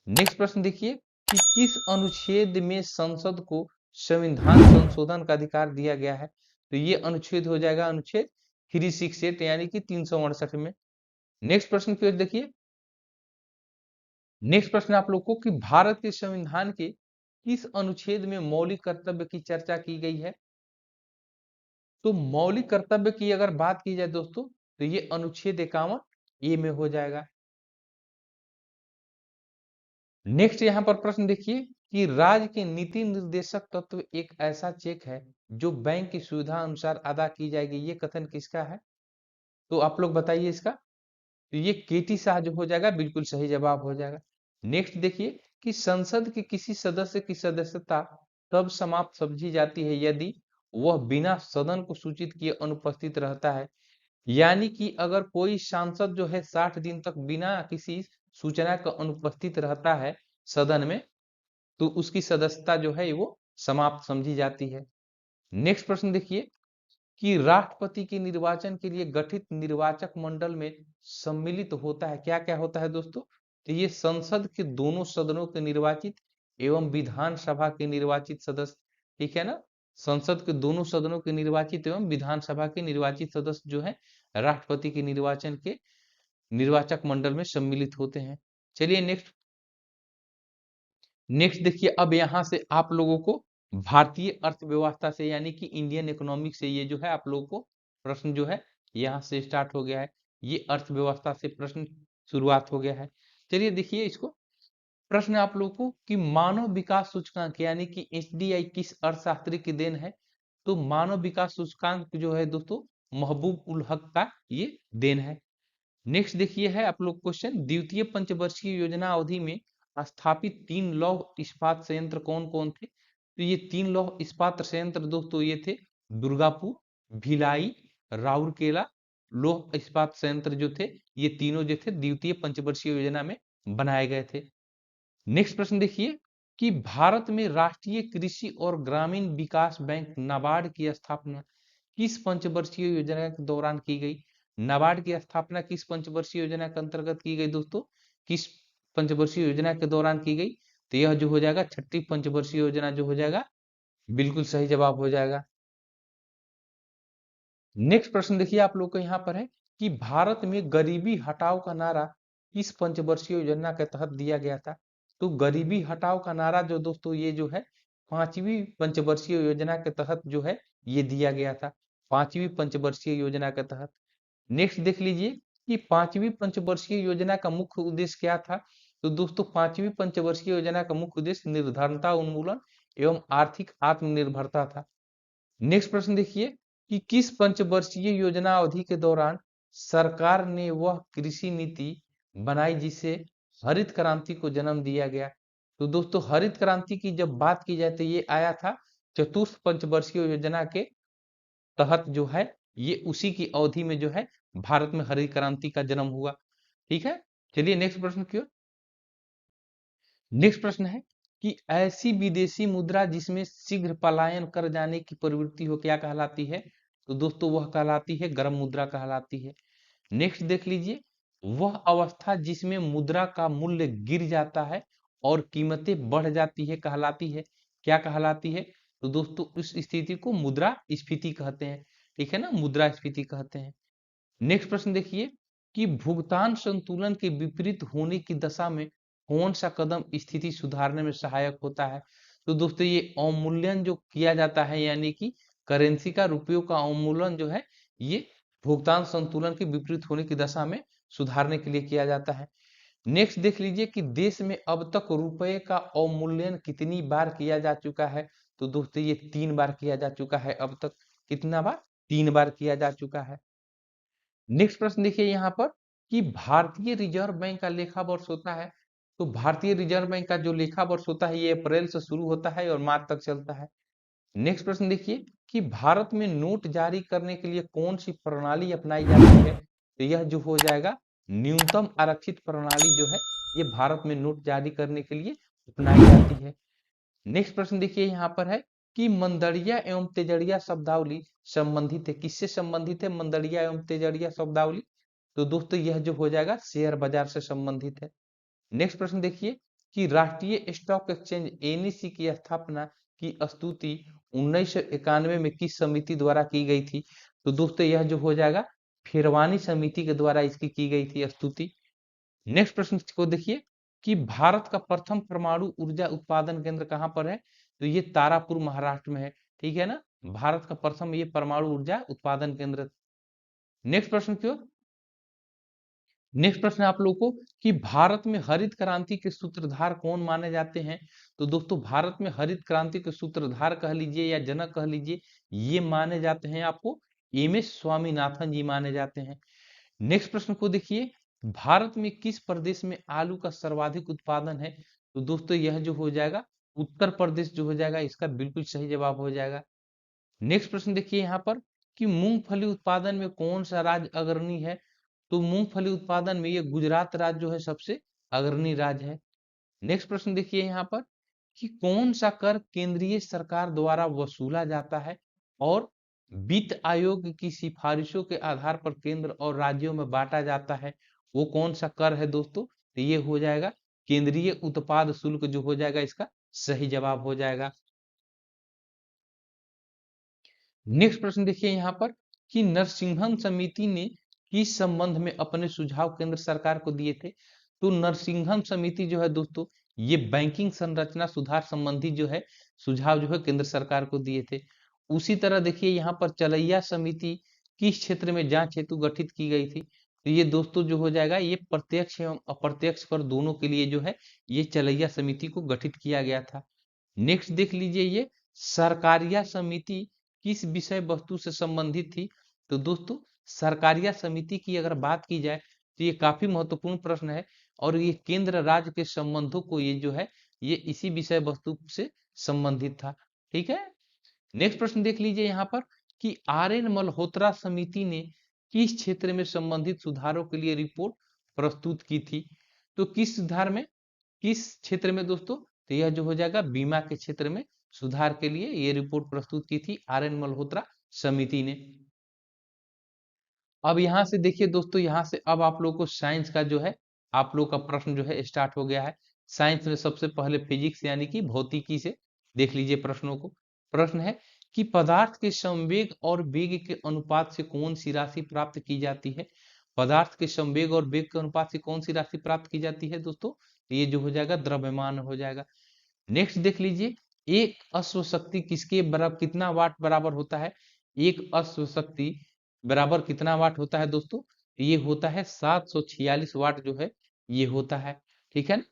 नेक्स्ट प्रश्न देखिए कि किस अनुच्छेद में संसद को संविधान संशोधन का अधिकार दिया गया है? तो ये अनुच्छेद हो जाएगा अनुच्छेद 368 यानी कि 368 में। नेक्स्ट प्रश्न की ओर देखिए। नेक्स्ट प्रश्न आप लोग को कि भारत के संविधान के किस अनुच्छेद में मौलिक कर्तव्य की चर्चा की गई है? तो मौलिक कर्तव्य की अगर बात की जाए दोस्तों, तो ये अनुच्छेद 51 ए में हो जाएगा। नेक्स्ट यहाँ पर प्रश्न देखिए कि राज्य के नीति निर्देशक तत्व एक ऐसा चेक है जो बैंक की सुविधा अनुसार अदा की जाएगी, ये कथन किसका है? तो आप लोग बताइए इसका। तो ये केटी शाह जो हो जाएगा, बिल्कुल सही जवाब हो जाएगा। नेक्स्ट देखिए कि संसद के किसी सदस्य की सदस्यता तब समाप्त समझी जाती है यदि वह बिना सदन को सूचित किए अनुपस्थित रहता है। यानी कि अगर कोई सांसद जो है 60 दिन तक बिना किसी सूचना का अनुपस्थित रहता है सदन में, तो उसकी सदस्यता जो है वो समाप्त समझी जाती है। नेक्स्ट प्रश्न देखिए कि राष्ट्रपति के निर्वाचन के लिए गठित निर्वाचक मंडल में सम्मिलित होता है, क्या क्या होता है दोस्तों? तो ये संसद के दोनों सदनों के निर्वाचित एवं विधानसभा के निर्वाचित सदस्य, ठीक है ना। संसद के दोनों सदनों के निर्वाचित एवं विधानसभा के निर्वाचित सदस्य जो है राष्ट्रपति के निर्वाचन के निर्वाचक मंडल में सम्मिलित होते हैं। चलिए नेक्स्ट। नेक्स्ट देखिए, अब यहाँ से आप लोगों को भारतीय अर्थव्यवस्था से यानी कि इंडियन इकोनॉमिक से ये जो है आप लोगों को प्रश्न जो है यहाँ से स्टार्ट हो गया है। ये अर्थव्यवस्था से प्रश्न शुरुआत हो गया है। चलिए देखिए इसको। प्रश्न आप लोगों को कि मानव विकास सूचकांक यानी कि एचडीआई किस अर्थशास्त्री की देन है? तो मानव विकास सूचकांक जो है दोस्तों महबूब उल हक का ये देन है। नेक्स्ट देखिए है आप लोग क्वेश्चन, द्वितीय पंचवर्षीय योजना अवधि में स्थापित 3 लौह इस्पात संयंत्र कौन कौन थे? तो ये 3 लौह इस्पात संयंत्र दोस्तों ये थे दुर्गापुर, भिलाई, राउरकेला लौह इस्पात संयंत्र जो थे ये तीनों जो थे द्वितीय पंचवर्षीय योजना में बनाए गए थे। नेक्स्ट प्रश्न देखिए कि भारत में राष्ट्रीय कृषि और ग्रामीण विकास बैंक नाबार्ड की स्थापना किस पंचवर्षीय योजना के दौरान की गई? नाबार्ड की स्थापना किस पंचवर्षीय योजना के अंतर्गत की गई दोस्तों? किस पंचवर्षीय योजना के दौरान की गई? तो यह जो हो जाएगा छठी पंचवर्षीय योजना जो हो जाएगा, बिल्कुल सही जवाब हो जाएगा। नेक्स्ट प्रश्न देखिए आप लोग को यहाँ पर है कि भारत में गरीबी हटाओ का नारा किस पंचवर्षीय योजना के तहत दिया गया था? तो गरीबी हटाओ का नारा जो दोस्तों ये जो है 5वीं पंचवर्षीय योजना के तहत जो है ये दिया गया था, 5वीं पंचवर्षीय योजना के तहत। नेक्स्ट देख लीजिए कि 5वीं पंचवर्षीय योजना का मुख्य उद्देश्य क्या था? तो दोस्तों 5वीं पंचवर्षीय योजना का मुख्य उद्देश्य निर्धनता उन्मूलन एवं आर्थिक आत्मनिर्भरता था। नेक्स्ट प्रश्न देखिए कि किस पंचवर्षीय योजना अवधि के दौरान सरकार ने वह कृषि नीति बनाई जिसे हरित क्रांति को जन्म दिया गया? तो दोस्तों हरित क्रांति की जब बात की जाए तो ये आया था चतुर्थ पंचवर्षीय योजना के तहत जो है, ये उसी की अवधि में जो है भारत में हरित क्रांति का जन्म हुआ। ठीक है, चलिए नेक्स्ट प्रश्न की ओर। नेक्स्ट प्रश्न है कि ऐसी विदेशी मुद्रा जिसमें शीघ्र पलायन कर जाने की प्रवृत्ति हो क्या कहलाती है? तो दोस्तों वह कहलाती है गर्म मुद्रा कहलाती है। नेक्स्ट देख लीजिए, वह अवस्था जिसमें मुद्रा का मूल्य गिर जाता है और कीमतें बढ़ जाती है कहलाती है, क्या कहलाती है? तो दोस्तों उस स्थिति को मुद्रा स्फीति कहते हैं। ठीक है ना, मुद्रा स्फीति कहते हैं। नेक्स्ट प्रश्न देखिए कि भुगतान संतुलन के विपरीत होने की दशा में कौन सा कदम स्थिति सुधारने में सहायक होता है? तो दोस्तों ये अवमूल्यन जो किया जाता है यानी कि करेंसी का रुपयों का अवमूल्यन जो है ये भुगतान संतुलन के विपरीत होने की दशा में सुधारने के लिए किया जाता है। नेक्स्ट देख लीजिए कि देश में अब तक रुपए का अवमूल्यन कितनी बार किया जा चुका है? तो दोस्तों ये 3 बार किया जा चुका है अब तक। कितना बार? 3 बार किया जा चुका है। नेक्स्ट प्रश्न देखिए यहाँ पर कि भारतीय रिजर्व बैंक का लेखा वर्ष होता है। तो भारतीय रिजर्व बैंक का जो लेखा वर्ष होता है ये अप्रैल से शुरू होता है और मार्च तक चलता है। नेक्स्ट प्रश्न देखिए कि भारत में नोट जारी करने के लिए कौन सी प्रणाली अपनाई जाती है? तो यह जो हो जाएगा न्यूनतम आरक्षित प्रणाली जो है ये भारत में नोट जारी करने के लिए अपनाई जाती है। नेक्स्ट प्रश्न देखिए यहाँ पर है कि मंदड़िया एवं तेजड़िया शब्दावली संबंधित है, किससे संबंधित है मंदड़िया एवं तेजड़िया शब्दावली? तो दोस्तों यह जो हो जाएगा शेयर बाजार से संबंधित है। नेक्स्ट प्रश्न देखिए कि राष्ट्रीय स्टॉक एक्सचेंज एनएसई की स्थापना की स्तुति 1991 में किस समिति द्वारा की गई थी? तो दोस्तों यह जो हो जाएगा फिरवानी समिति के द्वारा इसकी की गई थी स्तुति। नेक्स्ट प्रश्न को देखिए कि भारत का प्रथम परमाणु ऊर्जा उत्पादन केंद्र कहां पर है? तो ये तारापुर महाराष्ट्र में है, ठीक है ना। भारत का प्रथम ये परमाणु ऊर्जा उत्पादन केंद्र। नेक्स्ट प्रश्न क्यों, नेक्स्ट प्रश्न है आप लोगों को कि भारत में हरित क्रांति के सूत्रधार कौन माने जाते हैं? तो दोस्तों भारत में हरित क्रांति के सूत्रधार कह लीजिए या जनक कह लीजिए, ये माने जाते हैं आपको एमएस स्वामीनाथन जी माने जाते हैं। नेक्स्ट प्रश्न को देखिए, भारत में किस प्रदेश में आलू का सर्वाधिक उत्पादन है? तो दोस्तों यह जो हो जाएगा उत्तर प्रदेश जो हो जाएगा, इसका बिल्कुल सही जवाब हो जाएगा। नेक्स्ट प्रश्न देखिए यहाँ पर कि मूंगफली उत्पादन में कौन सा राज्य अग्रणी है? तो मूंगफली उत्पादन में ये गुजरात राज्य जो है सबसे अग्रणी राज्य है। नेक्स्ट प्रश्न देखिए यहाँ पर कि कौन सा कर केंद्रीय सरकार द्वारा वसूला जाता है और वित्त आयोग की सिफारिशों के आधार पर केंद्र और राज्यों में बांटा जाता है? वो कौन सा कर है दोस्तों? तो ये हो जाएगा केंद्रीय उत्पाद शुल्क जो हो जाएगा, इसका सही जवाब हो जाएगा। नेक्स्ट प्रश्न देखिए यहाँ पर कि नरसिंहन समिति ने किस संबंध में अपने सुझाव केंद्र सरकार को दिए थे? तो नरसिंहन समिति जो है दोस्तों, ये बैंकिंग संरचना सुधार संबंधी जो है सुझाव जो है केंद्र सरकार को दिए थे। उसी तरह देखिए यहाँ पर चलैया समिति किस क्षेत्र में जांच हेतु गठित की गई थी? तो ये दोस्तों जो हो जाएगा ये प्रत्यक्ष एवं अप्रत्यक्ष कर दोनों के लिए जो है ये चलैया समिति को गठित किया गया था। नेक्स्ट देख लीजिए, ये सरकारिया समिति किस विषय वस्तु से संबंधित थी? तो दोस्तों सरकारिया समिति की अगर बात की जाए तो ये काफी महत्वपूर्ण प्रश्न है और ये केंद्र राज्य के संबंधों को ये जो है ये इसी विषय वस्तु से संबंधित था, ठीक है। नेक्स्ट प्रश्न देख लीजिए यहाँ पर कि आर.एन. मल्होत्रा समिति ने किस क्षेत्र में संबंधित सुधारों के लिए रिपोर्ट प्रस्तुत की थी? तो किस सुधार में, किस क्षेत्र में दोस्तों? तो यह जो हो जाएगा बीमा के क्षेत्र में सुधार के लिए ये रिपोर्ट प्रस्तुत की थी आर.एन. मल्होत्रा समिति ने। अब यहाँ से देखिए दोस्तों, यहाँ से अब आप लोग को साइंस का जो है आप लोग का प्रश्न जो है स्टार्ट हो गया है। साइंस में सबसे पहले फिजिक्स यानी कि भौतिकी से देख लीजिए प्रश्नों को। प्रश्न है कि पदार्थ के संवेग और वेग के अनुपात से कौन सी राशि प्राप्त की जाती है? पदार्थ के संवेग और वेग के अनुपात से कौन सी राशि प्राप्त की जाती है दोस्तों? तो ये जो हो जाएगा द्रव्यमान हो जाएगा। नेक्स्ट देख लीजिए, एक अश्व शक्ति किसके बराबर कितना वाट बराबर होता है? एक अश्व शक्ति बराबर कितना वाट होता है दोस्तों? ये होता है 746 वाट जो है ये होता है, ठीक है ना।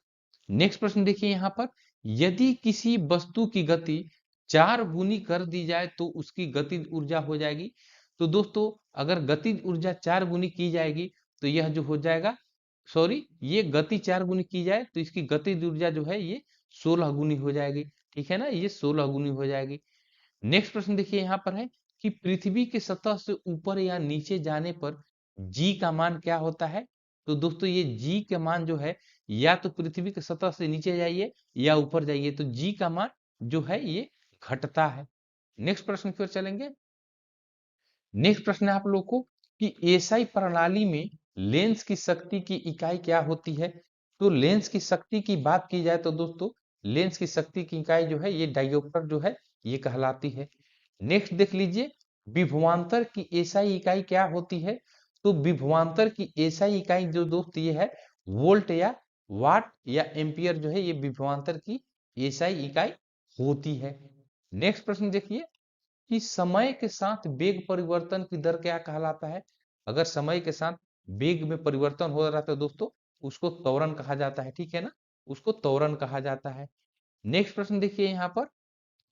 नेक्स्ट प्रश्न देखिए यहाँ पर, यदि किसी वस्तु की गति 4 गुनी कर दी जाए तो उसकी गतिज ऊर्जा हो जाएगी। तो दोस्तों अगर गतिज ऊर्जा 4 गुनी की जाएगी तो यह जो हो जाएगा, सॉरी ये गति 4 गुनी की जाए तो इसकी गतिज ऊर्जा जो है ये 16 गुनी हो जाएगी, ठीक है ना, ये 16 गुनी हो जाएगी। नेक्स्ट प्रश्न देखिए यहाँ पर है कि पृथ्वी की सतह से ऊपर या नीचे जाने पर जी का मान क्या होता है? तो दोस्तों ये जी का मान जो है या तो पृथ्वी की सतह से नीचे जाइए या ऊपर जाइए तो जी का मान जो है ये घटता है। नेक्स्ट प्रश्न की ओर चलेंगे। नेक्स्ट प्रश्न है आप लोग को कि एसआई प्रणाली में लेंस की शक्ति की इकाई क्या होती है? तो लेंस की शक्ति की बात की जाए तो दोस्तों लेंस की शक्ति की इकाई जो है ये डायोप्टर जो है ये कहलाती है। नेक्स्ट देख लीजिए, विभवांतर की एसआई इकाई क्या होती है? तो विभवांतर की एसआई इकाई जो दोस्त ये है वोल्ट या वाट या एम्पियर जो है ये विभवांतर की एसआई इकाई होती है। नेक्स्ट प्रश्न देखिए कि समय के साथ वेग परिवर्तन की दर क्या कहलाता है? अगर समय के साथ वेग में परिवर्तन हो रहा था दोस्तों उसको त्वरण कहा जाता है, ठीक है ना, उसको त्वरण कहा जाता है। नेक्स्ट प्रश्न देखिए यहाँ पर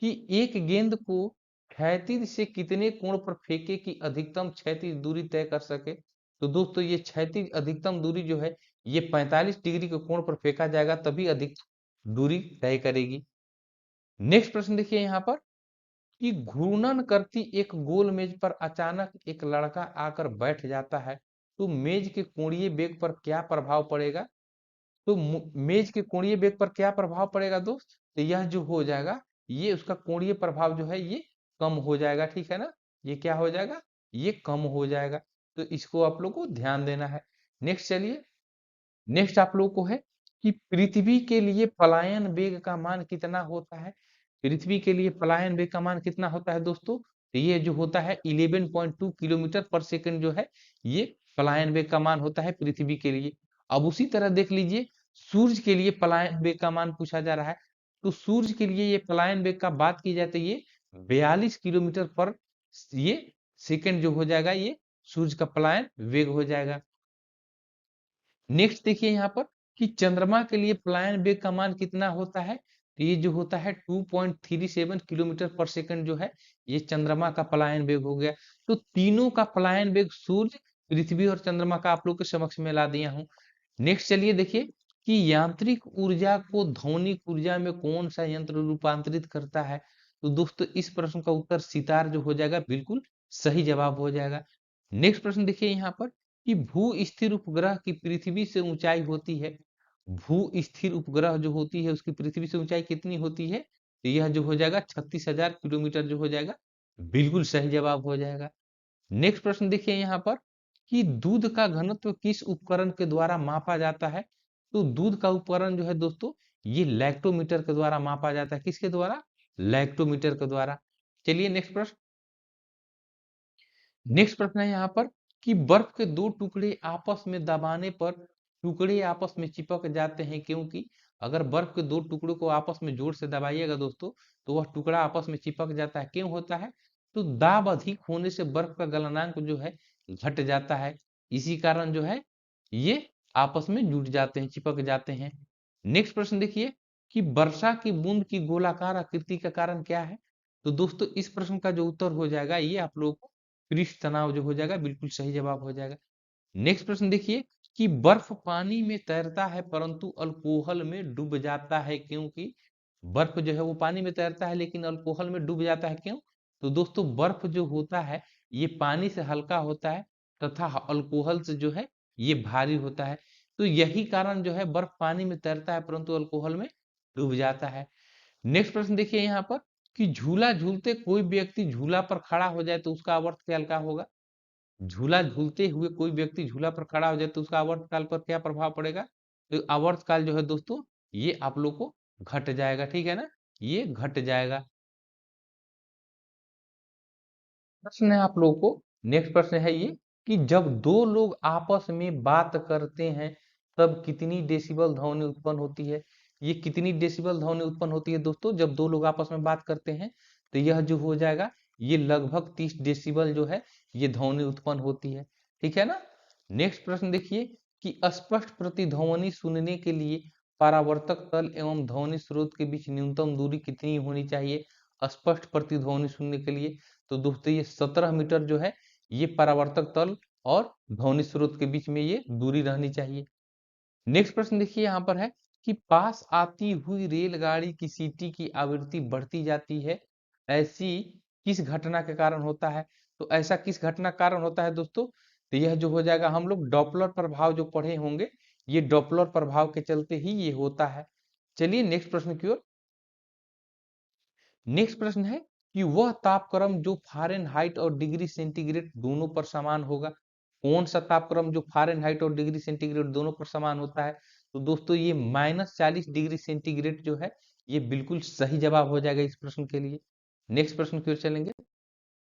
कि एक गेंद को क्षैतिज से कितने कोण पर फेंके कि अधिकतम क्षैतिज दूरी तय कर सके? तो दोस्तों ये क्षैतिज अधिकतम दूरी जो है ये 45 डिग्री के कोण पर फेंका जाएगा तभी अधिक दूरी तय करेगी। नेक्स्ट प्रश्न देखिए यहाँ पर कि घूर्णन करती एक गोल मेज पर अचानक एक लड़का आकर बैठ जाता है तो मेज के कोणीय वेग पर क्या प्रभाव पड़ेगा? तो मेज के कोणीय वेग पर क्या प्रभाव पड़ेगा दोस्त? तो यह जो हो जाएगा ये उसका कोणीय प्रभाव जो है ये कम हो जाएगा, ठीक है ना, ये क्या हो जाएगा ये कम हो जाएगा। तो इसको आप लोग को ध्यान देना है। नेक्स्ट चलिए, नेक्स्ट आप लोग को है कि पृथ्वी के लिए पलायन वेग का मान कितना होता है। पृथ्वी के लिए पलायन वेग का मान कितना होता है दोस्तों? तो ये जो होता है 11.2 किलोमीटर पर सेकंड जो है, ये पलायन वेग का मान होता है पृथ्वी के लिए। अब उसी तरह देख लीजिए, सूर्य के लिए पलायन वेग का मान पूछा जा रहा है। तो सूर्य के लिए ये पलायन वेग का बात की जाए तो ये 42 किलोमीटर पर ये सेकंड जो हो जाएगा, ये सूर्य का पलायन वेग हो जाएगा। नेक्स्ट देखिए यहाँ पर कि चंद्रमा के लिए पलायन वेग का मान कितना होता है। तो ये जो होता है 2.37 किलोमीटर पर सेकंड जो है, ये चंद्रमा का पलायन वेग हो गया। तो तीनों का पलायन वेग, सूर्य, पृथ्वी और चंद्रमा का, आप लोग के समक्ष में ला दिया हूं। नेक्स्ट चलिए देखिए कि यांत्रिक ऊर्जा को ध्वनिक ऊर्जा में कौन सा यंत्र रूपांतरित करता है। तो दोस्तों इस प्रश्न का उत्तर सितार जो हो जाएगा, बिल्कुल सही जवाब हो जाएगा। नेक्स्ट प्रश्न देखिए यहाँ पर कि भू स्थिर उपग्रह की पृथ्वी से ऊंचाई होती है। भू स्थिर उपग्रह जो होती है उसकी पृथ्वी से ऊंचाई कितनी होती है। तो यह जो हो जाएगा 36,000 किलोमीटर जो हो जाएगा, बिल्कुल सही जवाब हो जाएगा। नेक्स्ट प्रश्न देखिए यहाँ पर कि दूध का घनत्व किस उपकरण के द्वारा मापा जाता है। तो दूध का उपकरण जो है दोस्तों, ये लैक्टोमीटर के द्वारा मापा जाता है। किसके द्वारा? लैक्टोमीटर के द्वारा। चलिए नेक्स्ट प्रश्न। नेक्स्ट प्रश्न है यहाँ पर कि बर्फ के दो टुकड़े आपस में दबाने पर टुकड़े आपस में चिपक जाते हैं, क्योंकि अगर बर्फ के दो टुकड़ों को आपस में जोर से दबाइएगा दोस्तों, तो वह टुकड़ा आपस में चिपक जाता है। क्यों होता है? तो दाब अधिक होने से बर्फ का गलनांक जो है घट जाता है। इसी कारण जो है ये आपस में जुट जाते हैं, चिपक जाते हैं। नेक्स्ट प्रश्न देखिए कि वर्षा की बूंद की गोलाकार आकृति का कारण क्या है। तो दोस्तों इस प्रश्न का जो उत्तर हो जाएगा, ये आप लोगों को पृष्ठ तनाव जो हो जाएगा, बिल्कुल सही जवाब हो जाएगा। नेक्स्ट प्रश्न देखिए कि बर्फ पानी में तैरता है परंतु अल्कोहल में डूब जाता है, क्योंकि बर्फ जो है वो पानी में तैरता है लेकिन अल्कोहल में डूब जाता है। क्यों? तो दोस्तों बर्फ जो होता है ये पानी से हल्का होता है तथा अल्कोहल से जो है ये भारी होता है। तो यही कारण जो है बर्फ पानी में तैरता है परंतु अल्कोहल में डूब जाता है। नेक्स्ट प्रश्न देखिए यहाँ पर कि झूला झूलते कोई व्यक्ति झूला पर खड़ा हो जाए तो उसका आवर्तकाल क्या होगा। झूला झूलते हुए कोई व्यक्ति झूला पर खड़ा हो जाए तो उसका आवर्तकाल पर क्या प्रभाव पड़ेगा। तो आवर्तकाल जो है दोस्तों, ये आप लोग को घट जाएगा, ठीक है ना, ये घट जाएगा। प्रश्न है आप लोगों को, नेक्स्ट प्रश्न है ये कि जब दो लोग आपस में बात करते हैं तब कितनी डेसिबल ध्वनि उत्पन्न होती है। ये कितनी डेसिबल ध्वनि उत्पन्न होती है दोस्तों, जब दो लोग आपस में बात करते हैं। तो यह जो हो जाएगा, ये लगभग 30 डेसिबल जो है ये ध्वनि उत्पन्न होती है, ठीक है ना। नेक्स्ट प्रश्न देखिए कि स्पष्ट प्रतिध्वनि सुनने के लिए परावर्तक तल एवं ध्वनि स्रोत के बीच न्यूनतम दूरी कितनी होनी चाहिए। स्पष्ट प्रतिध्वनि सुनने के लिए तो दोस्तों ये 17 मीटर जो है, ये परावर्तक तल और ध्वनि स्रोत के बीच में ये दूरी रहनी चाहिए। नेक्स्ट प्रश्न देखिए यहाँ पर है कि पास आती हुई रेलगाड़ी की सीटी की आवृत्ति बढ़ती जाती है, ऐसी किस घटना के कारण होता है। तो ऐसा किस घटना के कारण होता है दोस्तों। तो यह जो हो जाएगा, हम लोग डॉपलर प्रभाव जो पढ़े होंगे, ये डॉपलर प्रभाव के चलते ही ये होता है। चलिए नेक्स्ट प्रश्न की ओर। नेक्स्ट प्रश्न है कि वह तापक्रम जो फ़ारेनहाइट और डिग्री सेंटीग्रेड दोनों पर समान होगा। कौन सा तापक्रम जो फ़ारेनहाइट और डिग्री सेंटीग्रेड दोनों पर समान होता है। तो दोस्तों ये -40 डिग्री सेंटीग्रेड जो है, ये बिल्कुल सही जवाब हो जाएगा इस प्रश्न के लिए। नेक्स्ट प्रश्न की ओर चलेंगे।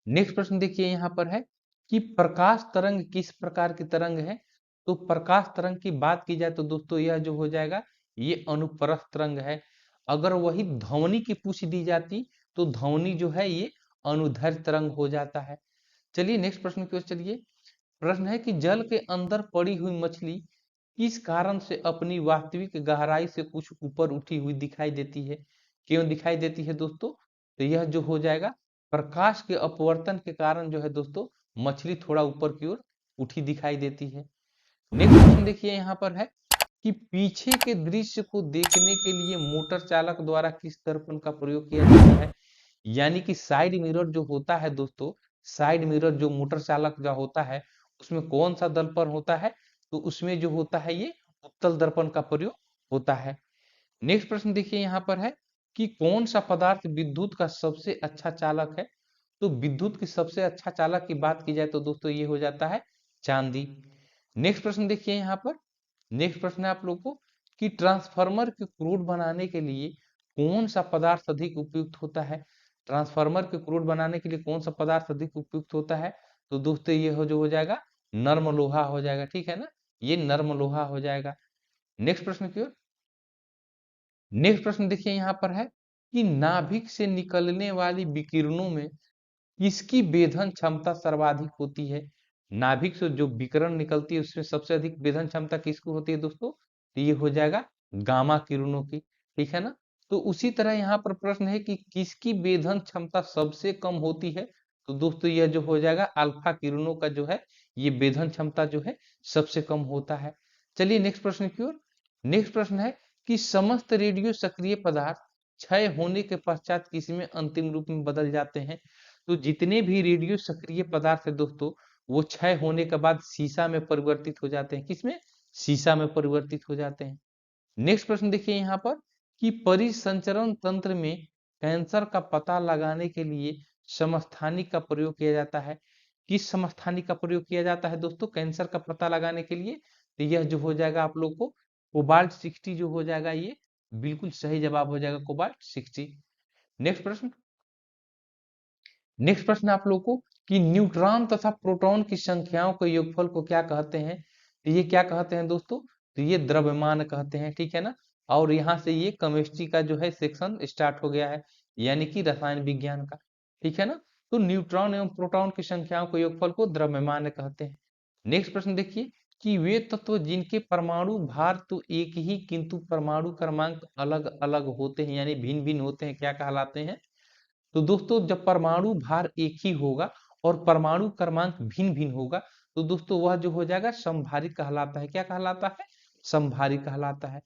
नेक्स्ट प्रश्न देखिए यहाँ पर है कि प्रकाश तरंग किस प्रकार की तरंग है। तो प्रकाश तरंग की बात की जाए तो दोस्तों यह जो हो जाएगा, ये अनुप्रस्थ तरंग है। अगर वही ध्वनि की पूछ दी जाती तो ध्वनि जो है ये अनुदैर्ध्य तरंग हो जाता है। चलिए नेक्स्ट प्रश्न की ओर चलिए। प्रश्न है कि जल के अंदर पड़ी हुई मछली किस कारण से अपनी वास्तविक गहराई से कुछ ऊपर उठी हुई दिखाई देती है। क्यों दिखाई देती है दोस्तों। तो यह जो हो जाएगा, प्रकाश के अपवर्तन के कारण जो है दोस्तों, मछली थोड़ा ऊपर की ओर उठी दिखाई देती है। नेक्स्ट क्वेश्चन देखिए यहाँ पर है कि पीछे के दृश्य को देखने के लिए मोटर चालक द्वारा किस दर्पण का प्रयोग किया जाता है। यानी कि साइड मिरर जो होता है दोस्तों, साइड मिरर जो मोटर चालक का होता है, उसमें कौन सा दर्पण होता है। तो उसमें जो होता है ये उत्तल दर्पण का प्रयोग होता है। नेक्स्ट प्रश्न देखिए यहाँ पर है कि कौन सा पदार्थ विद्युत का सबसे अच्छा चालक है। तो विद्युत की सबसे अच्छा चालक की बात की जाए तो दोस्तों ये हो जाता है चांदी। नेक्स्ट प्रश्न देखिए यहाँ पर। नेक्स्ट प्रश्न है आप लोग को कि ट्रांसफार्मर के क्रूड बनाने के लिए कौन सा पदार्थ अधिक उपयुक्त होता है। ट्रांसफार्मर के क्रूड बनाने के लिए कौन सा पदार्थ अधिक उपयुक्त होता है? तो दोस्तों ये जो हो जाएगा नर्म लोहा हो जाएगा, ठीक है ना, ये नर्म लोहा हो जाएगा। नेक्स्ट प्रश्न की ओर। नेक्स्ट प्रश्न देखिए यहाँ पर है कि नाभिक से निकलने वाली विकिरणों में किसकी वेधन क्षमता सर्वाधिक होती है? नाभिक से जो विकिरण निकलती है उसमें सबसे अधिक वेधन क्षमता किसको होती है दोस्तों? तो ये हो जाएगा गामा किरणों की, ठीक है ना। तो उसी तरह यहाँ पर प्रश्न है कि किसकी वेधन क्षमता सबसे कम होती है? तो दोस्तों यह जो हो जाएगा अल्फा किरणों का जो है ये वेधन क्षमता जो है सबसे कम होता है। चलिए नेक्स्ट प्रश्न की ओर। नेक्स्ट प्रश्न है कि समस्त रेडियो सक्रिय पदार्थ क्षय होने के पश्चात किसमें अंतिम रूप में बदल जाते हैं? तो जितने भी रेडियो सक्रिय पदार्थ है दोस्तों वो क्षय होने के बाद सीसा में परिवर्तित हो जाते हैं। किसमें? सीसा में परिवर्तित हो जाते हैं। नेक्स्ट प्रश्न देखिए यहाँ पर कि परिसंचरण तंत्र में कैंसर का पता लगाने के लिए समस्थानिक का प्रयोग किया जाता है। किस समस्थानिक का प्रयोग किया जाता है दोस्तों कैंसर का पता लगाने के लिए? तो यह जो हो जाएगा आप लोग को कोबाल्ट 60 जो हो जाएगा, ये बिल्कुल सही जवाब हो जाएगा कोबाल्ट 60। नेक्स्ट प्रश्न। नेक्स्ट प्रश्न आप लोग को कि न्यूट्रॉन तथा प्रोटॉन की संख्याओं के योगफल को क्या कहते हैं? तो ये क्या कहते हैं दोस्तों? तो ये द्रव्यमान कहते हैं, ठीक है ना। और यहाँ से ये केमिस्ट्री का जो है सेक्शन स्टार्ट हो गया है, यानी कि रसायन विज्ञान का, ठीक है ना। तो न्यूट्रॉन एवं प्रोटॉन की संख्याओं के योगफल को द्रव्यमान कहते हैं। नेक्स्ट प्रश्न देखिए कि वे तत्व जिनके परमाणु भार तो एक ही किंतु परमाणु क्रमांक अलग अलग होते हैं, यानी भिन्न भिन्न होते हैं, क्या कहलाते हैं? तो दोस्तों जब परमाणु भार एक ही होगा और परमाणु क्रमांक भिन्न भिन्न होगा तो दोस्तों वह जो हो जाएगा समभारी कहलाता है। क्या कहलाता है? समभारी कहलाता है।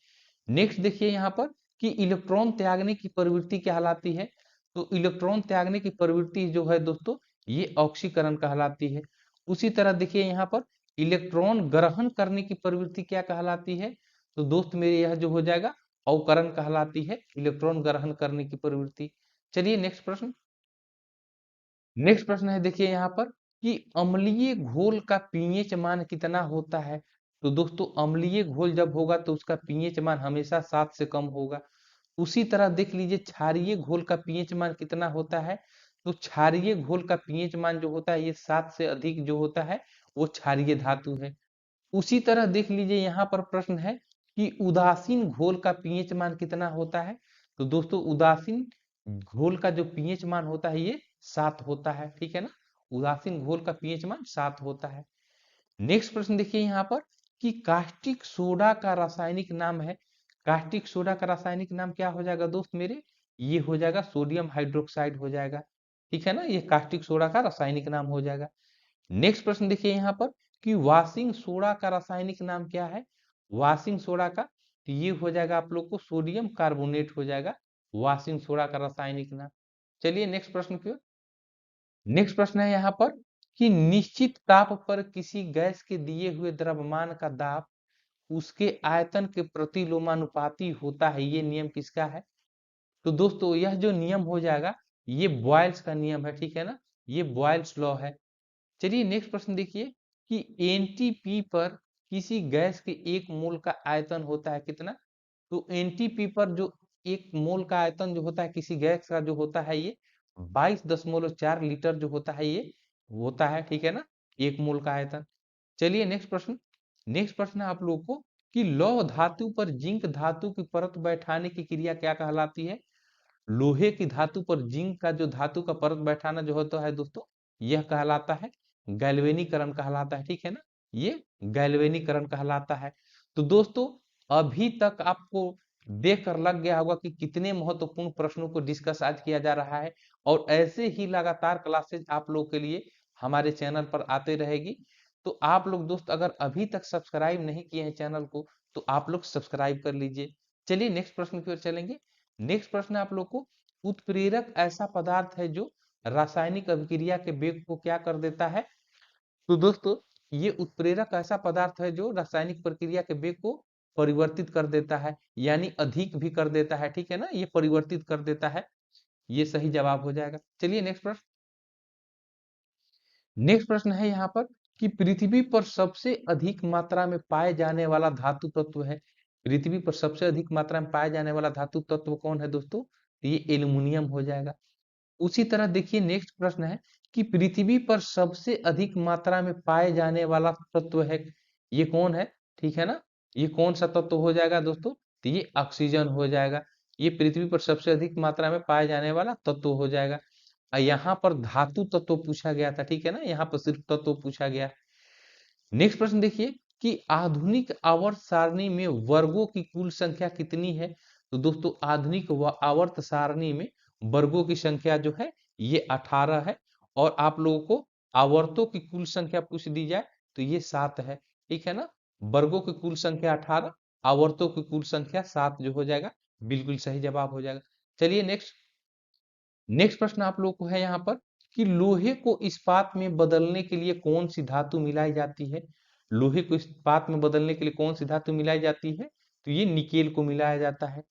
नेक्स्ट देखिए यहाँ पर कि इलेक्ट्रॉन त्यागने की प्रवृत्ति कहलाती है। तो इलेक्ट्रॉन त्यागने की प्रवृत्ति जो है दोस्तों ये ऑक्सीकरण कहलाती है। उसी तरह देखिए यहाँ पर इलेक्ट्रॉन ग्रहण करने की प्रवृत्ति क्या कहलाती है? तो दोस्त मेरे यह जो हो जाएगा अवकरण कहलाती है, इलेक्ट्रॉन ग्रहण करने की प्रवृत्ति। चलिए नेक्स्ट प्रश्न। नेक्स्ट प्रश्न है देखिए यहाँ पर कि अम्लीय घोल का पीएच मान कितना होता है? तो दोस्तों अम्लीय घोल जब होगा तो उसका पीएच मान हमेशा 7 से कम होगा। उसी तरह देख लीजिए क्षारीय घोल का पीएच मान कितना होता है? तो क्षारीय घोल का पीएच मान जो होता है ये 7 से अधिक जो होता है वो क्षारीय धातु है। उसी तरह देख लीजिए यहाँ पर प्रश्न है कि उदासीन घोल का पीएच मान कितना होता है? तो दोस्तों उदासीन घोल का जो पीएच मान होता है ये 7 होता है, ठीक है ना। उदासीन घोल का पीएच मान 7 होता है। नेक्स्ट प्रश्न देखिए यहाँ पर कि कास्टिक सोडा का रासायनिक नाम है। कास्टिक सोडा का रासायनिक नाम क्या हो जाएगा दोस्त मेरे? ये हो जाएगा सोडियम हाइड्रोक्साइड हो जाएगा, ठीक है ना। ये कास्टिक सोडा का रासायनिक नाम हो जाएगा। नेक्स्ट प्रश्न देखिए यहाँ पर कि वाशिंग सोडा का रासायनिक नाम क्या है? वाशिंग सोडा का तो ये हो जाएगा आप लोग को सोडियम कार्बोनेट हो जाएगा वाशिंग सोडा का रासायनिक नाम। चलिए नेक्स्ट प्रश्न की ओर। नेक्स्ट प्रश्न है यहाँ पर कि निश्चित ताप पर किसी गैस के दिए हुए द्रव्यमान का दाब उसके आयतन के प्रतिलोमानुपाती होता है, ये नियम किसका है? तो दोस्तों यह जो नियम हो जाएगा ये बॉयल्स का नियम है, ठीक है ना, ये बॉयल्स लॉ है। चलिए नेक्स्ट प्रश्न देखिए कि एनटीपी पर किसी गैस के 1 मोल का आयतन होता है कितना? तो एनटीपी पर जो 1 मोल का आयतन जो होता है किसी गैस का जो होता है ये 22.4 लीटर जो होता है ये होता है, ठीक है ना, 1 मोल का आयतन। चलिए नेक्स्ट प्रश्न। नेक्स्ट प्रश्न है आप लोगों को कि लौह धातु पर जिंक धातु की परत बैठाने की क्रिया क्या कहलाती है? लोहे की धातु पर जिंक का जो धातु का परत बैठाना जो होता है दोस्तों यह कहलाता है गैल्वेनीकरण कहलाता है, ठीक है ना, ये गैल्वेनीकरण कहलाता है। तो दोस्तों अभी तक आपको देखकर लग गया होगा कि कितने महत्वपूर्ण प्रश्नों को डिस्कस आज किया जा रहा है और ऐसे ही लगातार क्लासेज आप लोग के लिए हमारे चैनल पर आते रहेगी। तो आप लोग दोस्त अगर अभी तक सब्सक्राइब नहीं किए हैं चैनल को तो आप लोग सब्सक्राइब कर लीजिए। चलिए नेक्स्ट प्रश्न की ओर चलेंगे। नेक्स्ट प्रश्न आप लोग को उत्प्रेरक ऐसा पदार्थ है जो रासायनिक अभिक्रिया के वेग को क्या कर देता है? तो दोस्तों ये उत्प्रेरक ऐसा पदार्थ है जो रासायनिक प्रक्रिया के वेग को परिवर्तित कर देता है, यानी अधिक भी कर देता है, ठीक है ना, ये परिवर्तित कर देता है, ये सही जवाब हो जाएगा। चलिए नेक्स्ट प्रश्न। नेक्स्ट प्रश्न है यहाँ पर कि पृथ्वी पर सबसे अधिक मात्रा में पाए जाने वाला धातु तत्व है। पृथ्वी पर सबसे अधिक मात्रा में पाया जाने वाला धातु तत्व कौन है दोस्तों? तो ये एल्युमिनियम हो जाएगा। उसी तरह देखिए नेक्स्ट प्रश्न है कि पृथ्वी पर सबसे अधिक मात्रा में पाए जाने वाला तत्व है, ये कौन है? ठीक है ना, ये कौन सा तत्व हो जाएगा दोस्तों? तो ये ऑक्सीजन हो जाएगा। ये पृथ्वी पर सबसे अधिक मात्रा में पाए जाने वाला तत्व हो जाएगा। यहाँ पर धातु तत्व पूछा गया था, ठीक है ना, यहाँ पर सिर्फ तत्व पूछा गया। नेक्स्ट प्रश्न देखिए कि आधुनिक आवर्त सारणी में वर्गों की कुल संख्या कितनी है? तो दोस्तों आधुनिक आवर्त सारणी में वर्गों की संख्या जो है ये 18 है, और आप लोगों को आवर्तों की कुल संख्या पूछ दी जाए तो ये 7 है, ठीक है ना। वर्गों की कुल संख्या 18, आवर्तों की कुल संख्या 7 जो हो जाएगा बिल्कुल सही जवाब हो जाएगा। चलिए नेक्स्ट नेक्स्ट प्रश्न आप लोग को है यहाँ पर कि लोहे को इस्पात में बदलने के लिए कौन सी धातु मिलाई जाती है? लोहे को इस्पात में बदलने के लिए कौन सी धातु मिलाई जाती है? तो ये निकेल को मिलाया जाता है।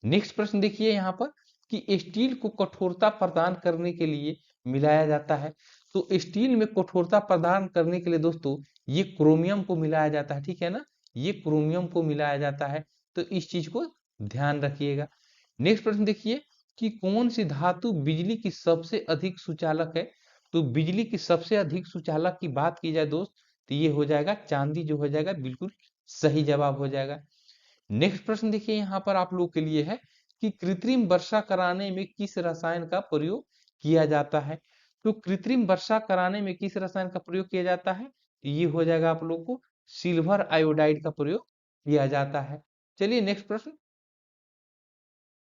नेक्स्ट प्रश्न देखिए यहाँ पर कि स्टील को कठोरता प्रदान करने के लिए मिलाया जाता है। तो स्टील में कठोरता प्रदान करने के लिए दोस्तों ये क्रोमियम को मिलाया जाता है, ठीक है ना, ये क्रोमियम को मिलाया जाता है। तो इस चीज को ध्यान रखिएगा। नेक्स्ट प्रश्न देखिए कि कौन सी धातु बिजली की सबसे अधिक सुचालक है? तो बिजली की सबसे अधिक सुचालक की बात की जाए दोस्त तो ये हो जाएगा चांदी जो हो जाएगा बिल्कुल सही जवाब हो जाएगा। नेक्स्ट प्रश्न देखिए यहाँ पर आप लोग के लिए है कि कृत्रिम वर्षा कराने में किस रसायन का प्रयोग किया जाता है? तो कृत्रिम वर्षा कराने में किस रसायन का प्रयोग किया जाता है? तो ये हो जाएगा आप लोग को सिल्वर आयोडाइड का प्रयोग किया जाता है। चलिए नेक्स्ट प्रश्न।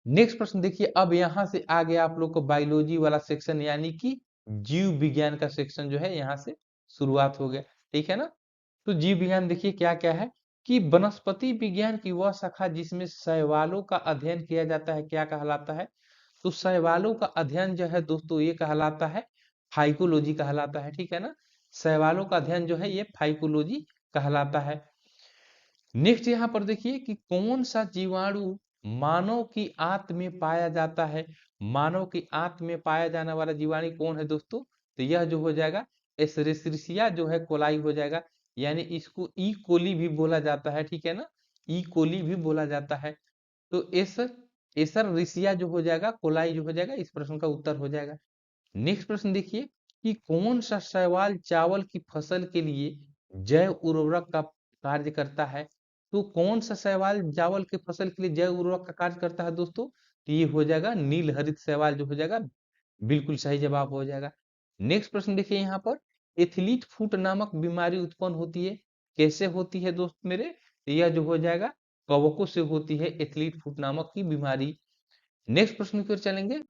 नेक्स्ट प्रश्न देखिए अब यहां से आगे आप लोग को बायोलॉजी वाला सेक्शन यानी कि जीव विज्ञान का सेक्शन जो है यहाँ से शुरुआत हो गया, ठीक है ना। तो जीव विज्ञान देखिए क्या क्या है कि वनस्पति विज्ञान की वह शाखा जिसमें शैवालों का अध्ययन किया जाता है क्या कहलाता है? तो शैवालों का अध्ययन जो है दोस्तों ये कहलाता है फाइकोलॉजी कहलाता है, ठीक है ना। शैवालों का अध्ययन जो है ये फाइकोलॉजी कहलाता है। नेक्स्ट यहाँ पर देखिए कि कौन सा जीवाणु मानव की आंत में पाया जाता है? मानव की आंत में पाया जाने वाला जीवाणु कौन है दोस्तों? तो यह जो हो जाएगा एस्चेरिचिया जो है कोलाई हो जाएगा, यानी इसको ई कोली भी बोला जाता है, ठीक है ना, ई कोली भी बोला जाता है। तो एसर एसररिसिया जो हो जाएगा कोलाई जो हो जाएगा इस प्रश्न का उत्तर हो जाएगा। नेक्स्ट प्रश्न देखिए कि कौन सा शैवाल चावल की फसल के लिए जैव उर्वरक का कार्य करता है? तो कौन सा शैवाल चावल की फसल के लिए जैव उर्वरक का कार्य करता है दोस्तों? तो ये हो जाएगा नील हरित शैवाल जो हो जाएगा बिल्कुल सही जवाब हो जाएगा। नेक्स्ट प्रश्न देखिए यहाँ पर एथलीट फुट नामक बीमारी उत्पन्न होती है, कैसे होती है दोस्त मेरे? तो यह जो हो जाएगा कवकों से होती है एथलीट फुट नामक की बीमारी। नेक्स्ट प्रश्न की ओर चलेंगे।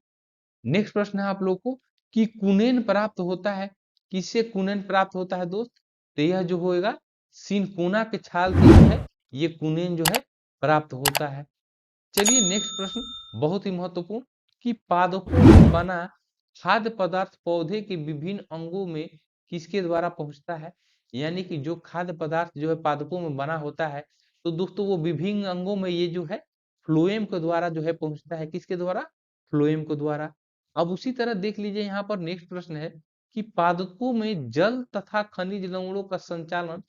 नेक्स्ट प्रश्न है आप लोग को कि कुनेन प्राप्त होता है, किससे कुनेन प्राप्त होता है दोस्त? तो यह जो होएगा सिनकोना के छाल से जो है ये कुनेन जो है प्राप्त होता है। चलिए नेक्स्ट प्रश्न बहुत ही महत्वपूर्ण कि पादपों में बना खाद्य पदार्थ पौधे के विभिन्न अंगों में किसके द्वारा पहुंचता है? यानी कि जो खाद्य पदार्थ जो है पादपों में बना होता है तो दोस्तों वो विभिन्न अंगों में ये जो है फ्लोएम के द्वारा जो है पहुंचता है, किसके द्वारा? फ्लोएम के द्वारा। अब उसी तरह देख लीजिए यहाँ पर नेक्स्ट प्रश्न है कि पादपों में जल तथा खनिज लवणों का संचालन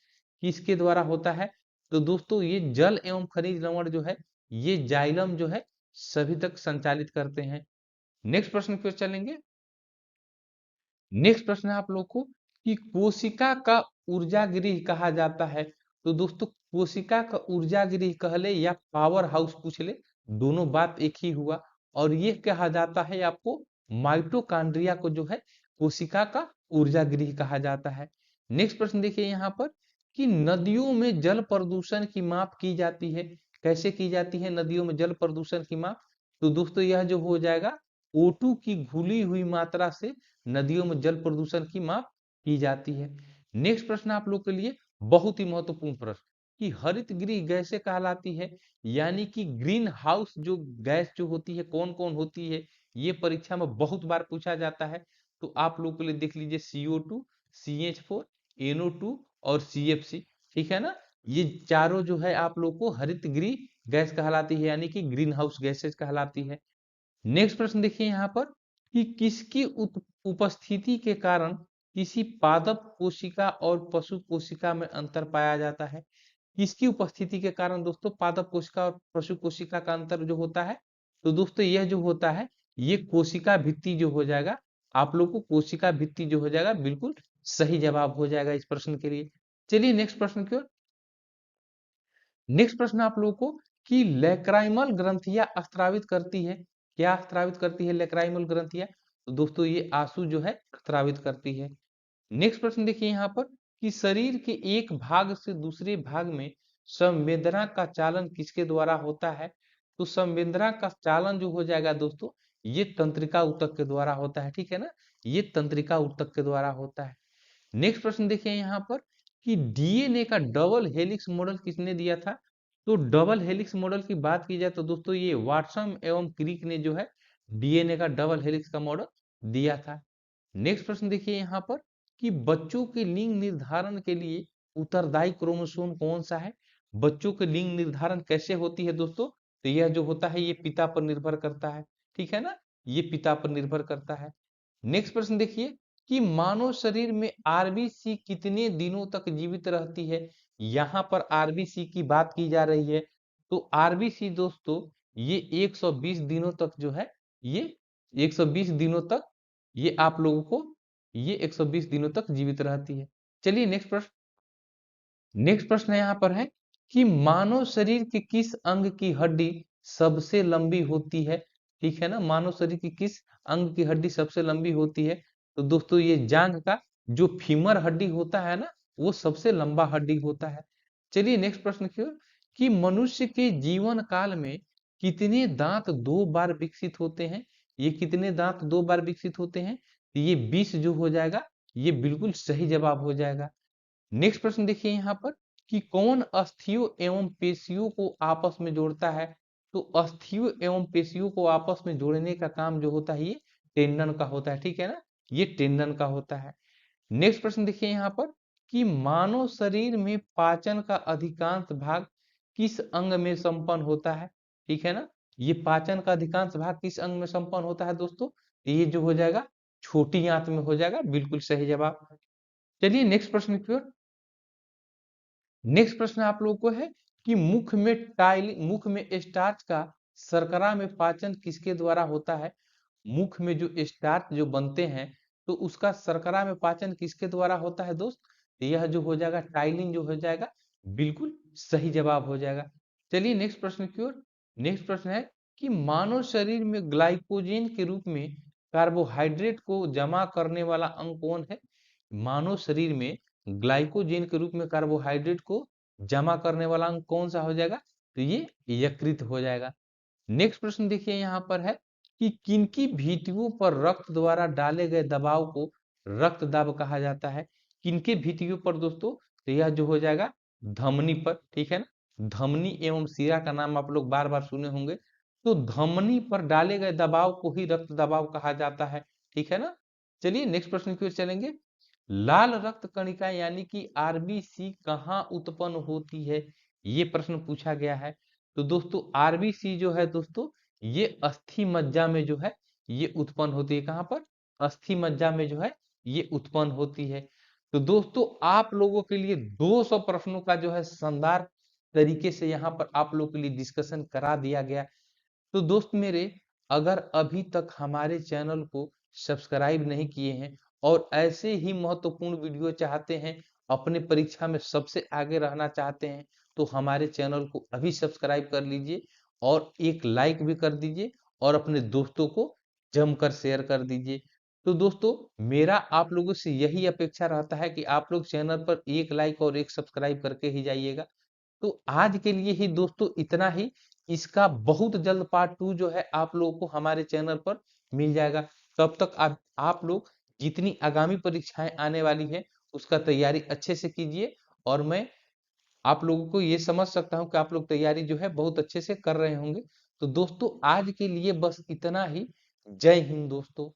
किसके द्वारा होता है? तो दोस्तों ये जल एवं खनिज लवण जो है ये जाइलम जो है सभी तक संचालित करते हैं। नेक्स्ट प्रश्न पे चलेंगे। नेक्स्ट प्रश्न है आप लोग को कि कोशिका का ऊर्जा गृह कहा जाता है। तो दोस्तों कोशिका का ऊर्जा गृह कह ले या पावर हाउस पूछ ले, दोनों बात एक ही हुआ। और ये कहा जाता है आपको माइटोकॉन्ड्रिया को जो है कोशिका का ऊर्जा गृह कहा जाता है। नेक्स्ट प्रश्न देखिए यहाँ पर कि नदियों में जल प्रदूषण की माप की जाती है, कैसे की जाती है नदियों में जल प्रदूषण की माप? तो दोस्तों यह जो हो जाएगा O2 की घुली हुई मात्रा से नदियों में जल प्रदूषण की माप की जाती है। नेक्स्ट प्रश्न आप लोग के लिए बहुत ही महत्वपूर्ण प्रश्न कि हरित गृह गैसें कहलाती है, यानी कि ग्रीन हाउस जो गैस जो होती है कौन कौन होती है ये परीक्षा में बहुत बार पूछा जाता है। तो आप लोग के लिए देख लीजिए CO2, CH4, NO2 और CFC, ठीक है ना। ये चारों जो है आप लोग को हरित गृह गैस कहलाती है, यानी कि ग्रीन हाउस गैसेज कहलाती है। नेक्स्ट प्रश्न देखिए यहाँ पर कि किसकी उपस्थिति के कारण किसी पादप कोशिका और पशु कोशिका में अंतर पाया जाता है? किसकी उपस्थिति के कारण दोस्तों पादप कोशिका और पशु कोशिका का अंतर जो होता है? तो दोस्तों यह जो होता है, ये कोशिका भित्ति जो हो जाएगा, आप लोग को कोशिका भित्ति जो हो जाएगा, बिल्कुल सही जवाब हो जाएगा इस प्रश्न के लिए। चलिए नेक्स्ट प्रश्न की ओर। नेक्स्ट प्रश्न आप लोगों को कि लेक्राइमल ग्रंथियां स्त्रावित करती है, क्या स्त्रावित करती है लेक्राइमल ग्रंथियां? तो दोस्तों ये आंसू जो है स्त्रावित करती है। नेक्स्ट प्रश्न देखिए यहाँ पर कि शरीर के एक भाग से दूसरे भाग में संवेदना का चालन किसके द्वारा होता है? तो संवेदना का चालन जो हो जाएगा दोस्तों, ये तंत्रिका ऊतक के द्वारा होता है, ठीक है ना, ये तंत्रिका ऊतक के द्वारा होता है। नेक्स्ट प्रश्न देखिए यहाँ पर कि डीएनए का डबल हेलिक्स मॉडल किसने दिया था? तो डबल हेलिक्स मॉडल की बात की जाए तो दोस्तों ये वाटसन एवं क्रिक ने जो है डीएनए का डबल हेलिक्स का मॉडल दिया था। नेक्स्ट प्रश्न देखिए यहाँ पर कि बच्चों के लिंग निर्धारण के लिए उत्तरदायी क्रोमोसोम कौन सा है? बच्चों के लिंग निर्धारण कैसे होती है दोस्तों? तो यह जो होता है ये पिता पर निर्भर करता है, ठीक है ना, ये पिता पर निर्भर करता है। नेक्स्ट प्रश्न देखिए कि मानव शरीर में आरबीसी कितने दिनों तक जीवित रहती है? यहाँ पर आरबीसी की बात की जा रही है। तो आरबीसी दोस्तों ये 120 दिनों तक जो है, ये 120 दिनों तक ये आप लोगों को ये 120 दिनों तक जीवित रहती है। चलिए नेक्स्ट प्रश्न। नेक्स्ट प्रश्न यहाँ पर है कि मानव शरीर के किस अंग की हड्डी सबसे लंबी होती है? ठीक है ना, मानव शरीर की किस अंग की हड्डी सबसे लंबी होती है? तो दोस्तों ये जांघ का जो फीमर हड्डी होता है ना, वो सबसे लंबा हड्डी होता है। चलिए नेक्स्ट प्रश्न की ओर कि मनुष्य के जीवन काल में कितने दांत दो बार विकसित होते हैं? ये कितने दांत दो बार विकसित होते हैं? तो ये 20 जो हो जाएगा, ये बिल्कुल सही जवाब हो जाएगा। नेक्स्ट प्रश्न देखिए यहाँ पर कि कौन अस्थियों एवं पेशियों को आपस में जोड़ता है? तो अस्थियों एवं पेशियों को आपस में जोड़ने का काम जो होता है ये टेंडन का होता है, ठीक है ना, ये टेंडन का होता है। नेक्स्ट प्रश्न देखिए यहाँ पर कि मानव शरीर में पाचन का अधिकांश भाग किस अंग में संपन्न होता है? ठीक है ना, ये पाचन का अधिकांश भाग किस अंग में संपन्न होता है दोस्तों? ये जो हो जाएगा छोटी आंत में हो जाएगा, बिल्कुल सही जवाब। चलिए नेक्स्ट प्रश्न की ओर। नेक्स्ट प्रश्न आप लोगों को है कि मुख में स्टार्च का शर्करा में पाचन किसके द्वारा होता है? मुख में जो स्टार्च जो बनते हैं, तो उसका शर्करा में पाचन किसके द्वारा होता है दोस्त? तो यह जो हो जाएगा टाइलिन जो हो जाएगा, बिल्कुल सही जवाब हो जाएगा। चलिए नेक्स्ट प्रश्न की ओर। नेक्स्ट प्रश्न है कि मानव शरीर में ग्लाइकोजेन के रूप में कार्बोहाइड्रेट को जमा करने वाला अंग कौन है? मानव शरीर में ग्लाइकोजेन के रूप में कार्बोहाइड्रेट को जमा करने वाला अंग कौन सा हो जाएगा? तो ये यकृत हो जाएगा। नेक्स्ट प्रश्न देखिए यहाँ पर है कि किनकी भित्तियों पर रक्त द्वारा डाले गए दबाव को रक्त दाब कहा जाता है? किनके भित्तियों पर दोस्तों? तो यह जो हो जाएगा धमनी पर, ठीक है ना, धमनी एवं शिरा का नाम आप लोग बार बार सुने होंगे। तो धमनी पर डाले गए दबाव को ही रक्त दबाव कहा जाता है, ठीक है ना। चलिए नेक्स्ट प्रश्न की ओर चलेंगे। लाल रक्त कणिका यानी कि आरबीसी कहाँ उत्पन्न होती है? ये प्रश्न पूछा गया है। तो दोस्तों आरबीसी जो है दोस्तों, ये अस्थि मज्जा में जो है ये उत्पन्न होती है। कहाँ पर? अस्थि मज्जा में जो है ये उत्पन्न होती है। तो दोस्तों आप लोगों के लिए 200 प्रश्नों का जो है शानदार तरीके से यहाँ पर आप लोगों के लिए डिस्कशन करा दिया गया। तो दोस्त मेरे, अगर अभी तक हमारे चैनल को सब्सक्राइब नहीं किए हैं और ऐसे ही महत्वपूर्ण वीडियो चाहते हैं, अपने परीक्षा में सबसे आगे रहना चाहते हैं, तो हमारे चैनल को अभी सब्सक्राइब कर लीजिए और एक लाइक भी कर दीजिए और अपने दोस्तों को जमकर शेयर कर दीजिए। तो दोस्तों मेरा आप लोगों से यही अपेक्षा रहता है कि आप लोग चैनल पर एक लाइक और एक सब्सक्राइब करके ही जाइएगा। तो आज के लिए ही दोस्तों इतना ही। इसका बहुत जल्द पार्ट 2 जो है आप लोगों को हमारे चैनल पर मिल जाएगा। तब तक आप लोग जितनी आगामी परीक्षाएं आने वाली है उसका तैयारी अच्छे से कीजिए और मैं आप लोगों को ये समझ सकता हूं कि आप लोग तैयारी जो है बहुत अच्छे से कर रहे होंगे। तो दोस्तों आज के लिए बस इतना ही। जय हिंद दोस्तों।